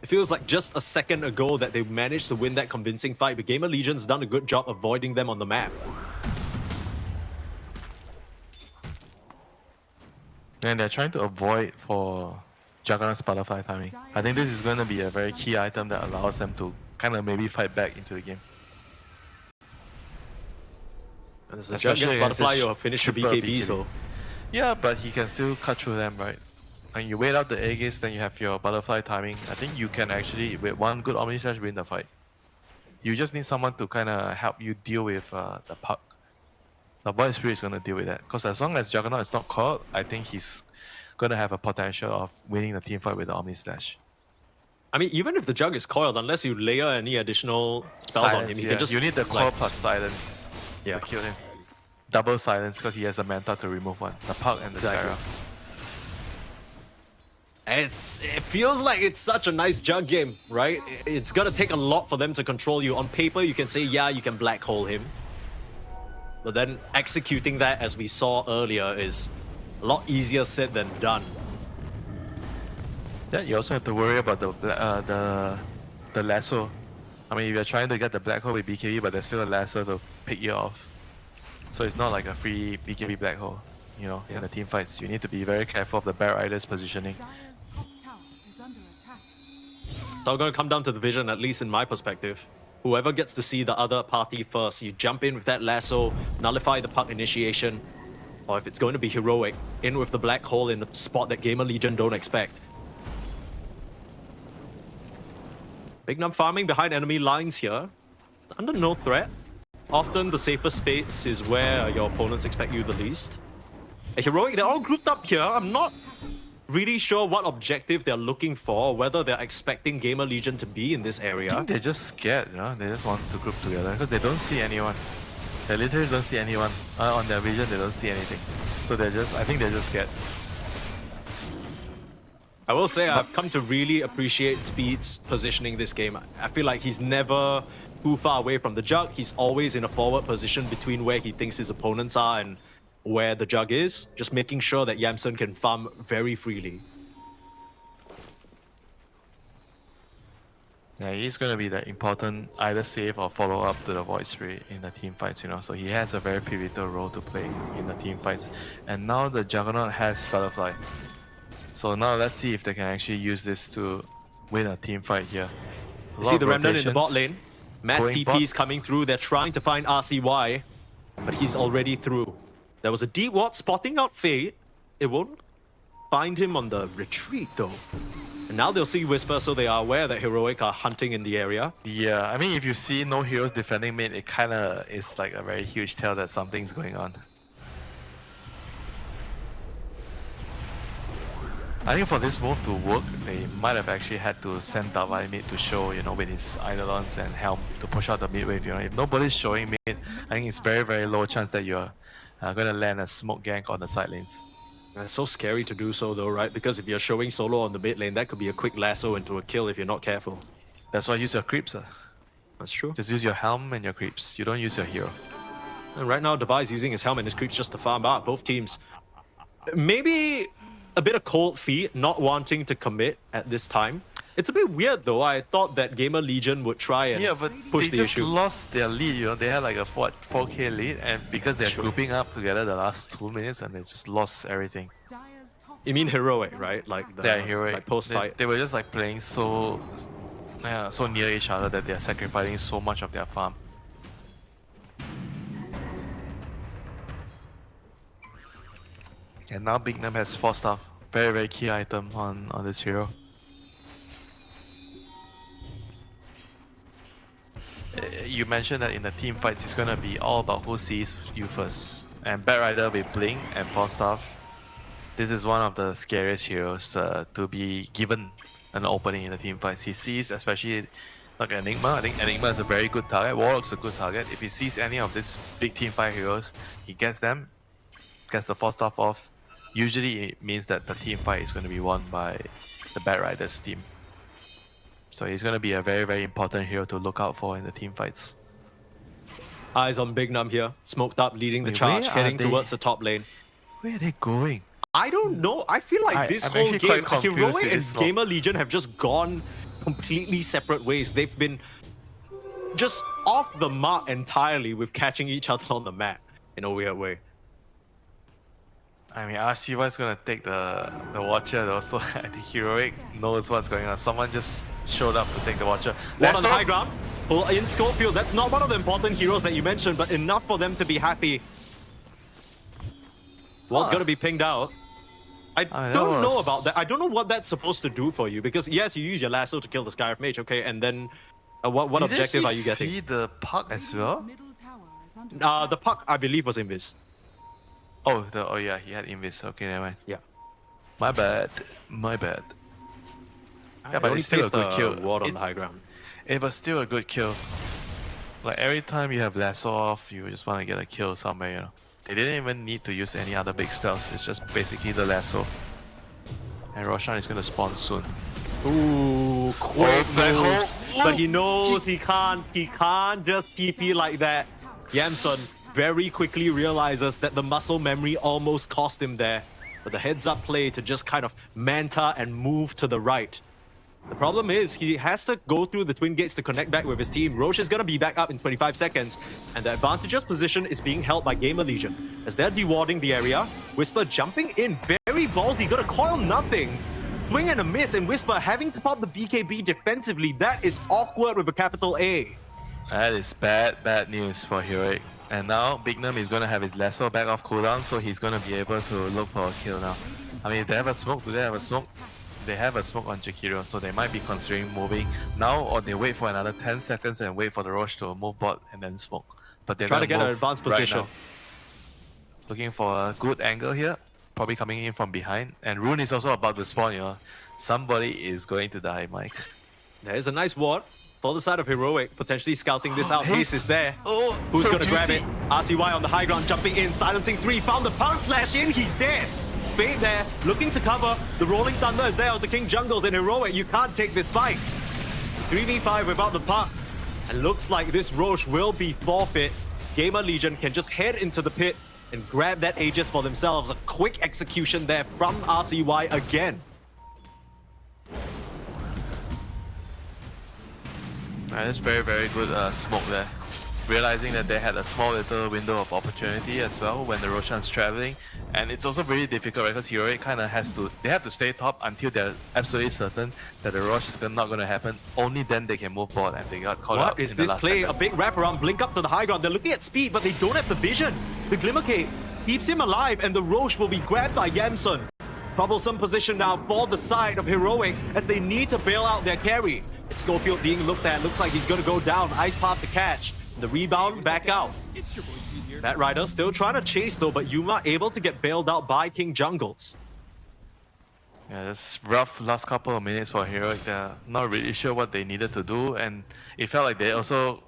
It feels like just a second ago that they managed to win that convincing fight, but GamerLegion's done a good job avoiding them on the map. And they're trying to avoid for Juggernaut's butterfly timing. I think this is going to be a very key item that allows them to kind of maybe fight back into the game. And as the Jug gets butterfly, you'll finish the BKB, so... Yeah, but he can still cut through them, right? And you wait out the Aegis, then you have your butterfly timing. I think you can actually, with one good Omni Slash, win the fight. You just need someone to kind of help you deal with the puck. The Void Spirit is going to deal with that. Because as long as Juggernaut is not caught, I think he's going to have a potential of winning the team fight with the Omni Slash. I mean, even if the Jug is coiled, unless you layer any additional spells on him, he can just... You need the coil plus silence to kill him. double silence because he has a Manta to remove one. The Puck and the Exactly. Skyra. It feels like it's such a nice jug game, right? It's gonna take a lot for them to control you. On paper, you can say, yeah, you can black hole him. But then executing that, as we saw earlier, is a lot easier said than done. Yeah, you also have to worry about the lasso. I mean, if you're trying to get the black hole with BKB, but there's still a lasso to pick you off. So it's not like a free BKB black hole, you know, in the team fights. You need to be very careful of the Bat Rider's positioning. Dire's top tower is under attack. It's all gonna come down to the vision, at least in my perspective. Whoever gets to see the other party first, you jump in with that lasso, nullify the puck initiation, or if it's going to be heroic, in with the black hole in the spot that GamerLegion don't expect. Big Num farming behind enemy lines here, under no threat. Often the safest space is where your opponents expect you the least. A heroic, they're all grouped up here. I'm not really sure what objective they're looking for, or whether they're expecting GamerLegion to be in this I area. think they're just scared, you know? They just want to group together because they don't see anyone. They literally don't see anyone. On their vision, they don't see anything. So I think they're just scared. I will say I've come to really appreciate Speed's positioning this game. I feel like he's never too far away from the jug. He's always in a forward position between where he thinks his opponents are and where the jug is, just making sure that Yamsun can farm very freely. Yeah, he's going to be the important either save or follow up to the Void Spirit in the team fights, you know. So he has a very pivotal role to play in the team fights. And now the Juggernaut has Butterfly. So now let's see if they can actually use this to win a team fight here. You see the Remnant in the bot rotations. lane. Mass Going TPs bot. coming through. They're trying to find RCY, but he's already through. There was a deep ward spotting out Fade. It won't find him on the retreat though. And now they'll see Whisper, so they are aware that Heroic are hunting in the area. Yeah, I mean, if you see no heroes defending mid, it kind of is like a very huge tell that something's going on. I think for this move to work, they might have actually had to send Davai mid to show, you know, with his Eidolons and Helm to push out the mid wave. You know, if nobody's showing mid, I think it's very, very low chance that you're going to land a smoke gank on the side lanes. It's so scary to do so though, right? Because if you're showing solo on the mid lane, that could be a quick lasso into a kill if you're not careful. That's why use your creeps. That's true. Just use your Helm and your creeps. You don't use your hero. And right now, Devi's using his helmet and his creeps just to farm out both teams. Maybe a bit of cold feet, not wanting to commit at this time. It's a bit weird though. I thought that GamerLegion would try and Yeah, but push they the just issue. lost their lead, you know. They had like a 4k lead, and because they're Sure. grouping up together the last 2 minutes, and they just lost everything. Dire's top You mean tower Heroic, is under right? Like attack. the They're heroic. like post-fight. They were just like playing so near each other that they're sacrificing so much of their farm. And now Big Nam has 4 stuff. Very, very key item on this hero. You mentioned that in the team fights, it's gonna be all about who sees you first. And Bat Rider with Blink and 4 stuff. This is one of the scariest heroes to be given an opening in the team fights. He sees, especially like Enigma. I think Enigma is a very good target. Warlock's a good target. If he sees any of these big team fight heroes, he gets them, gets the 4 stuff off. Usually it means that the team fight is going to be won by the Bat Riders team. So he's going to be a very, very important hero to look out for in the team fights. Eyes on Big Num here, smoked up, leading the Wait, charge, where are heading they? towards the top lane. Where are they going? I don't know. I feel like this I'm whole actually game, quite confused Heroic with and this smoke. GamerLegion have just gone completely separate ways. They've been just off the mark entirely with catching each other on the map in a weird way. I mean, RCY is going to take the Watcher though, so I think Heroic knows what's going on. Someone just showed up to take the Watcher. One on high ground. Well, in Schofield, that's not one of the important heroes that you mentioned, but enough for them to be happy. What's going to be pinged out? I that don't know was- about that. I don't know what that's supposed to do for you, because yes, you use your lasso to kill the Skyriff Mage, okay, and then what objective are you getting? see the puck as well? Middle tower is under The attack. puck, I believe, was invis. Oh yeah, he had invis. Okay, never mind. Yeah. My bad. My bad. Yeah, but only it's still a placed good kill. ward on the It's- high ground. It was still a good kill. Like every time you have lasso off, you just want to get a kill somewhere, you know. They didn't even need to use any other big spells. It's just basically the lasso. And Roshan is gonna spawn soon. Ooh, quick back moves. home. But he knows he can't just TP like that. Yamsun very quickly realizes that the muscle memory almost cost him there. But the heads up play to just kind of manta and move to the right. The problem is he has to go through the twin gates to connect back with his team. Roche is going to be back up in 25 seconds. And the advantageous position is being held by GamerLegion as they're dewarding the area. Whisper jumping in, very ballsy, gonna coil nothing. Swing and a miss, and Whisper having to pop the BKB defensively. That is awkward with a capital A. That is bad news for Heroic. And now Bignum is going to have his lasso back off cooldown, so he's going to be able to look for a kill now. I mean, if they have a smoke, do they have a smoke? They have a smoke on Jakiro, so they might be considering moving now, or they wait for another 10 seconds and wait for the Roche to move bot and then smoke. But they're Try to gonna get an move advanced right position. now. Looking for a good angle here, probably coming in from behind. And Rune is also about to spawn, you know. Somebody is going to die, Mike. There's a nice ward for the side of Heroic, potentially scouting this out. Haste is there. Oh, Who's so gonna grab juicy. it? RCY on the high ground, jumping in, silencing 3, found the pound slash in, he's dead. Fade there, looking to cover. The Rolling Thunder is there onto King Jungles and Heroic. You can't take this fight. It's a 3v5 without the puck. And looks like this Roche will be forfeit. GamerLegion can just head into the pit and grab that Aegis for themselves. A quick execution there from RCY again. That's very good smoke there. Realizing that they had a small little window of opportunity as well when the Roshan's traveling. And it's also very difficult, right? Because Heroic kind of they have to stay top until they're absolutely certain that the Rosh is not going to happen. Only then they can move forward, and they got caught out. What is in the this last play? second. A big wraparound, blink up to the high ground. They're looking at speed, but they don't have the vision. The Glimmer Cape keeps him alive, and the Roche will be grabbed by Yamsun. Troublesome position now for the side of Heroic as they need to bail out their carry. It's Scorpio being looked at. Looks like he's going to go down. Ice Path to catch. The rebound back out. That Rider still trying to chase though, but Yuma able to get bailed out by King Jungles. Yeah, it's rough last couple of minutes for Heroic. They're not really sure what they needed to do, and it felt like they also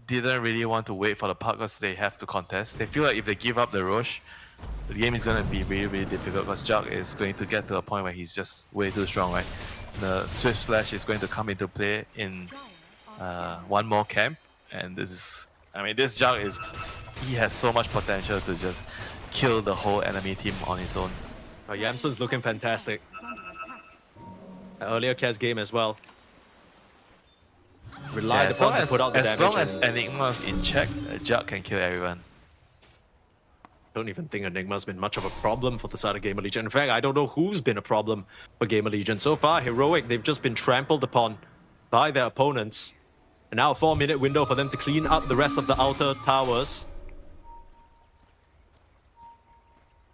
didn't really want to wait for the puck because they have to contest. They feel like if they give up the Roche, the game is going to be really difficult because Jug is going to get to a point where he's just way too strong, right? The Swift Slash is going to come into play in one more camp, and this is, I mean, this Jug he has so much potential to just kill the whole enemy team on his own. Yamsun's looking fantastic. Is under attack. Earlier Kaz game as well. Relied Yeah, upon to put out the as damage. long as Enigma's in check, Jug can kill everyone. Don't even think Enigma's been much of a problem for the side of GamerLegion. In fact, I don't know who's been a problem for GamerLegion. So far, Heroic, they've just been trampled upon by their opponents. And now a 4-minute window for them to clean up the rest of the outer towers.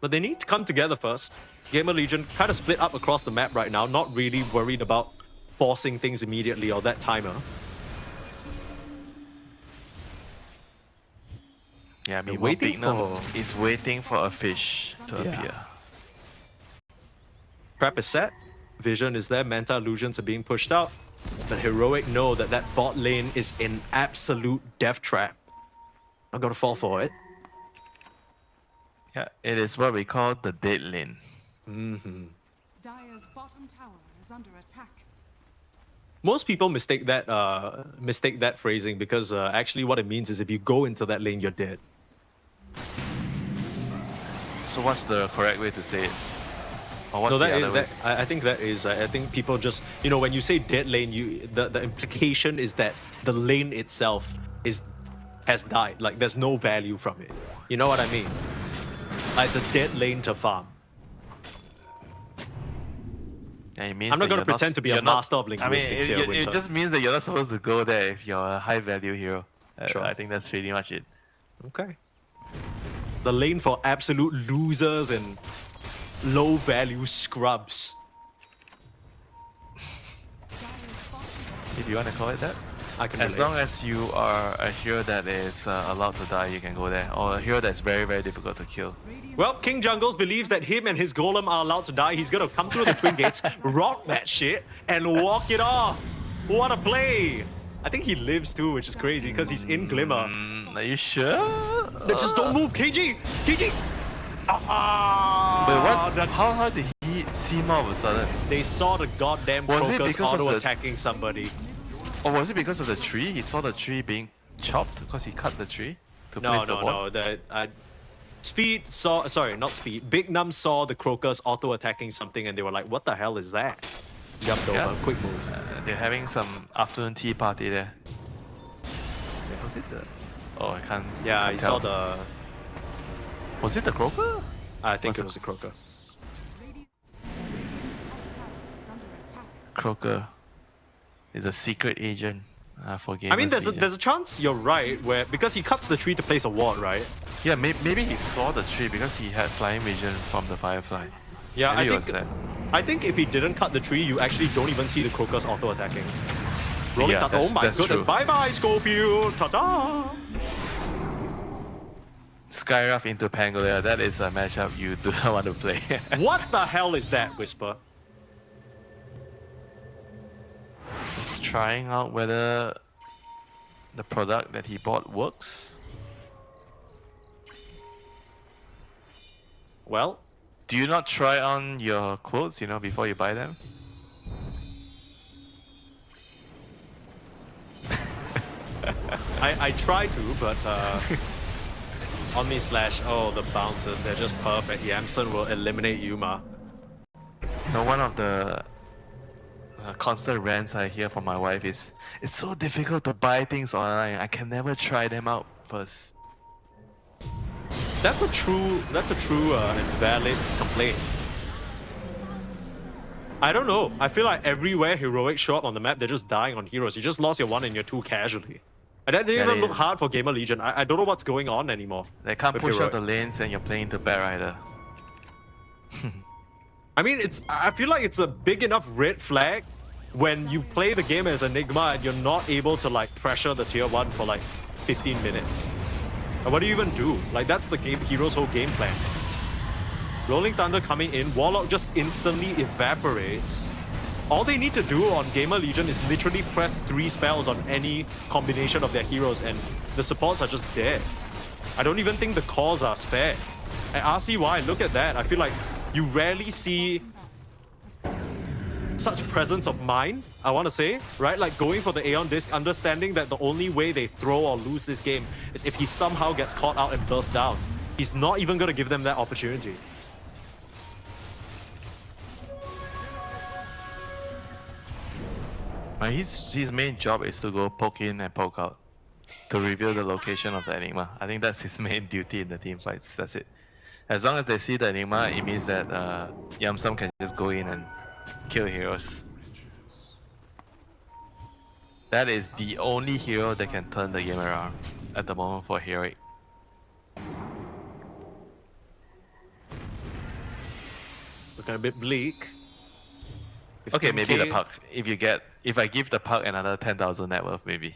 But they need to come together first. GamerLegion kind of split up across the map right now, not really worried about forcing things immediately or that timer. Yeah, I mean, They're waiting Bignum for- is waiting for a fish to appear. Trap is set. Vision is there. Manta illusions are being pushed out. But Heroic know that that bot lane is in absolute death trap. I'm gonna fall for it. Yeah, it is what we call the dead lane. Dire's bottom tower is under attack. Most people mistake that phrasing because actually what it means is if you go into that lane, you're dead. So what's the correct way to say it? Or what's No, the that other is, way? I think that is. I think people just, you know, when you say dead lane, the implication is that the lane itself has died. Like there's no value from it. You know what I mean? Like, it's a dead lane to farm. Yeah, it means I'm not that gonna you're pretend to be a you're not- master of linguistics here, it Winter. just means that you're not supposed to go there if you're a high value hero. Sure. I think that's pretty much it. Okay. The lane for absolute losers and low value scrubs. Dire's bottom If you want to call it that. I can As relate. long as you are a hero that is allowed to die, you can go there. Or a hero that's very difficult to kill. radiant Well, King Jungles believes that him and his golem are allowed to die. He's gonna come through the twin gates, rock that shit, and walk it off. What a play! I think he lives too, which is crazy because he's in Glimmer. Are you sure? No, just don't move, KG! KG! Wait, what? How did he see him all of a sudden? They saw the goddamn Was it Crocus because of the- auto-attacking somebody. Or was it because of the tree? He saw the tree being chopped because he cut the tree to No, place the no, ward? no. Speed saw, sorry, not Speed. Big Num saw the Crocus auto-attacking something and they were like, what the hell is that? Jumped over, quick move. They're having some afternoon tea party there. Wait, was it the... Oh, I can't... Yeah, can't you tell. saw the... Was it the croaker? I think Was it it- was a Croaker. Radiant's top tower is under attack. Croaker is a secret agent for gamers. I mean, there's a, Legion. there's a chance you're right, where because he cuts the tree to place a ward, right? Yeah, maybe he saw the tree because he had flying vision from the Firefly. Yeah, Maybe it I was think that. I think if he didn't cut the tree, you actually don't even see the Crocus auto-attacking. Rolling Yeah, Thunder, oh my that's goodness, true. bye-bye Schofield, ta-da! Skywrath into Pangolier, that is a matchup you do not want to play. What the hell is that, Whisper? Just trying out whether the product that he bought works. Well, Do you not try on your clothes, before you buy them? I try to, but Omni Slash, oh, the bounces, they're just perfect. Yamson will eliminate Yuma. One of the constant rants I hear from my wife is, it's so difficult to buy things online. I can never try them out first. That's a true and valid complaint. I don't know. I feel like everywhere heroics show up on the map, they're just dying on heroes. You just lost your 1 and your 2 casually. And that didn't Yeah, even they- look hard for GamerLegion. I don't know what's going on anymore. They can't with push out heroic. the lanes and you're playing to Bat Rider. I mean, I feel like it's a big enough red flag when you play the game as Enigma and you're not able to like pressure the tier 1 for like 15 minutes. And what do you even do? Like, that's the hero's whole game plan. Rolling Thunder coming in, Warlock just instantly evaporates. All they need to do on GamerLegion is literally press 3 spells on any combination of their heroes and the supports are just dead. I don't even think the cores are spared. And RCY, look at that. I feel like you rarely see such presence of mind, I want to say, right? Like going for the Aeon Disc, understanding that the only way they throw or lose this game is if he somehow gets caught out and bursts down. He's not even going to give them that opportunity. His main job is to go poke in and poke out to reveal the location of the Enigma. I think that's his main duty in the team fights. That's it. As long as they see the Enigma, it means that Yamsam can just go in and kill heroes. That is the only hero that can turn the game around at the moment for heroic. Looking a bit bleak. Okay, maybe the 15K. puck. If I give the puck another 10,000 net worth, maybe.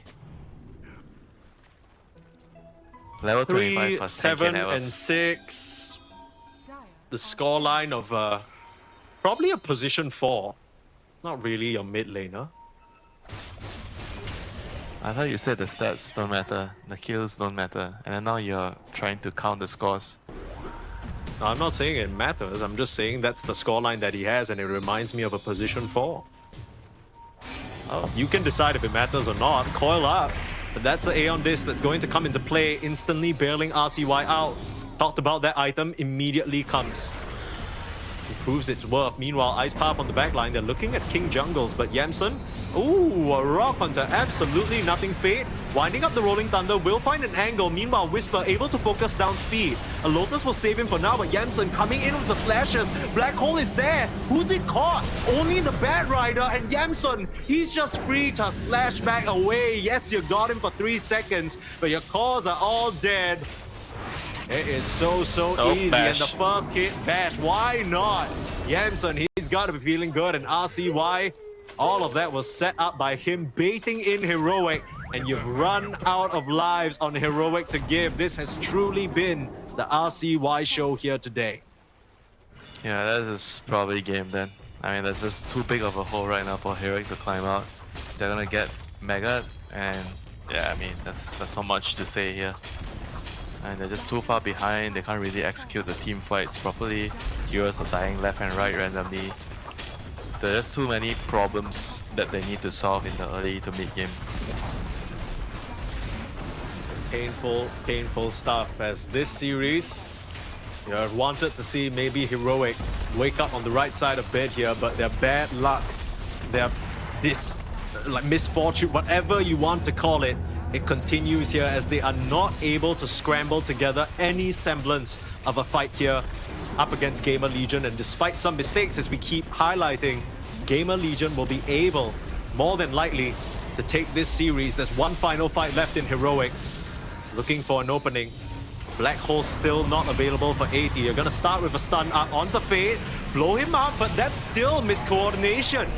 Level 25 3, plus 10K 7, net worth. and 6. Dire The scoreline of probably a position 4. Not really your mid laner. I thought you said the stats don't matter, the kills don't matter, and then now you're trying to count the scores. No, I'm not saying it matters. I'm just saying that's the scoreline that he has, and it reminds me of a position 4. Oh, You can decide if it matters or not. Coil up. But that's the Aeon Disc that's going to come into play, instantly bailing RCY out. Talked about that item, immediately comes. It proves its worth. Meanwhile, Ice Path on the backline, they're looking at King Jungles, but Yamson, ooh, a Rock Hunter, absolutely nothing fate. Winding up the Rolling Thunder, will find an angle. Meanwhile, Whisper able to focus down speed. A Lotus will save him for now, but Yamson coming in with the slashes. Black Hole is there. Who's it caught? Only the Bat Rider, and Yamson, he's just free to slash back away. Yes, you got him for 3 seconds, but your cores are all dead. It is so Oh, easy, bash. and the first hit, bash. Why not? Yamson, he's got to be feeling good, and RCY, all of that was set up by him baiting in Heroic, and you've run out of lives on Heroic to give. This has truly been the RCY show here today. yeah, that is probably game then. I mean, that's just too big of a hole right now for heroic to climb out. They're gonna get Mega, and yeah, I mean that's not much to say here. And they're just too far behind. They can't really execute the team fights properly. Heroes are dying left and right randomly. There's too many problems that they need to solve in the early to mid game. Painful stuff as this series. You're wanted to see maybe Heroic wake up on the right side of bed here, but their bad luck, their misfortune, whatever you want to call it, it continues here as they are not able to scramble together any semblance of a fight here up against GamerLegion. And despite some mistakes, as we keep highlighting, GamerLegion will be able, more than likely, to take this series. There's one final fight left in Heroic. Looking for an opening. Black Hole still not available for 80. You're gonna start with a stun up onto Fade, blow him up, but that's still miscoordination.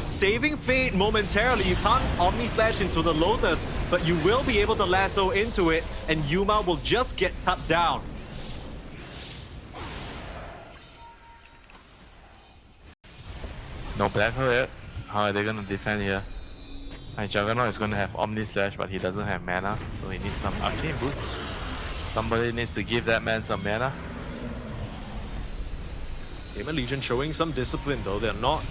Saving Fade momentarily. You can't Omni Slash into the Lotus, but you will be able to lasso into it, and Yuma will just get cut down. No Black Hole yet. How are they gonna defend here? And Juggernaut is gonna have Omni Slash, but he doesn't have mana, so he needs some arcane boots. Somebody needs to give that man some mana. GamerLegion showing some discipline though. They're not...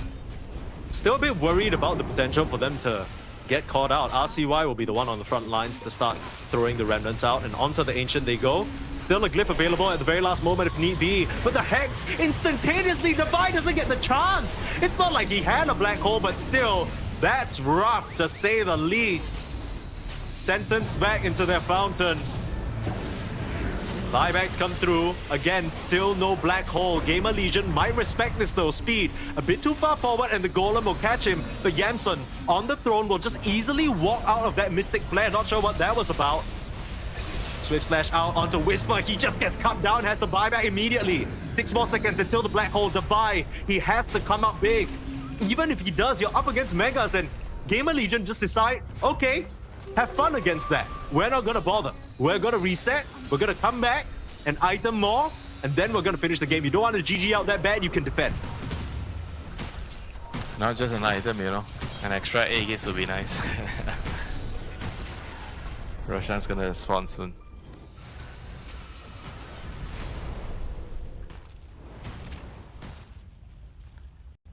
Still a bit worried about the potential for them to get caught out. RCY will be the one on the front lines to start throwing the remnants out, and onto the Ancient they go. Still a glyph available at the very last moment if need be, but the Hex instantaneously, Divide doesn't get the chance. It's not like he had a Black Hole, but still, that's rough to say the least. Sentenced back into their fountain. Buybacks come through. Again, still no Black Hole. GamerLegion might respect this though. Speed a bit too far forward and the Golem will catch him. But Yamsun on the throne will just easily walk out of that Mystic Flare. Not sure what that was about. Swift Slash out onto Whisper. He just gets cut down, has the buyback immediately. 6 more seconds until the Black Hole. Divide, he has to come up big. Even if he does, you're up against Megas, and GamerLegion just decide, okay, have fun against that. We're not gonna bother. We're gonna reset, we're gonna come back and item more, and then we're gonna finish the game. You don't want to GG out that bad, you can defend. Not just an item, you know. An extra A gates would be nice. Roshan's gonna spawn soon.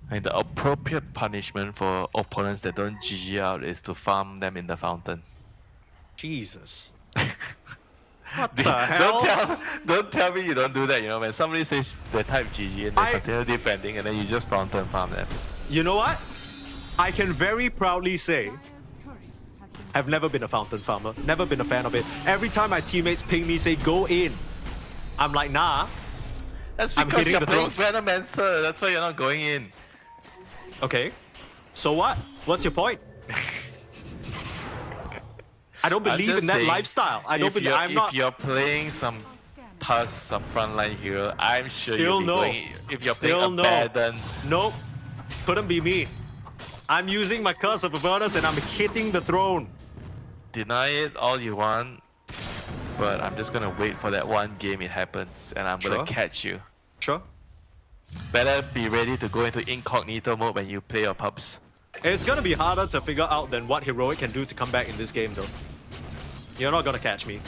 And the appropriate punishment for opponents that don't GG out is to farm them in the fountain. Jesus. What the hell? Don't tell me you don't do that, you know, when somebody says they type GG and they continue defending and then you just fountain farm them. You know what? I can very proudly say Dire's turret has been I've never been a fountain farmer, never been a fan of it. Every time my teammates ping me, say go in, I'm like, nah. That's I'm because hitting you're the playing throne. Venomancer, that's why you're not going in. Okay, so what? What's your point? I don't I'm believe just in that saying, lifestyle. I don't believe. I'm not. If you're playing some Tusk, some frontline hero, I'm sure Still you'll be no. going. If you're Still playing no. Abaddon, Nope. Couldn't be me. I'm using my Curse of Avernus and I'm hitting the throne. deny it all you want, but I'm just gonna wait for that one game it happens, and I'm Sure. gonna catch you. Sure. Better be ready to go into incognito mode when you play your pubs. It's gonna be harder to figure out than what Heroic can do to come back in this game though. You're not gonna catch me.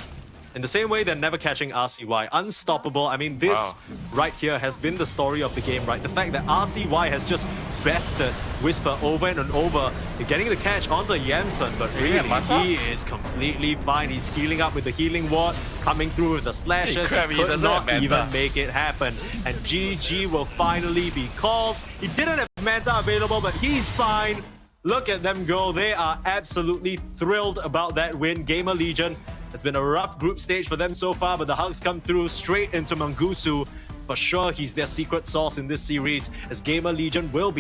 In the same way they're never catching RCY. Unstoppable. I mean, this Wow. right here has been the story of the game, right? The fact that RCY has just bested Whisper over and over, getting the catch onto Yamsun, but really, Mata? he is completely fine. He's healing up with the healing ward, coming through with the slashes. crap, he Could doesn't not have even Manta. make it happen. And GG will finally be called. He didn't have Manta available, but he's fine. Look at them go. They are absolutely thrilled about that win. GamerLegion, it's been a rough group stage for them so far, but the Hugs come through straight into Mangusu. For sure, he's their secret sauce in this series, as GamerLegion will be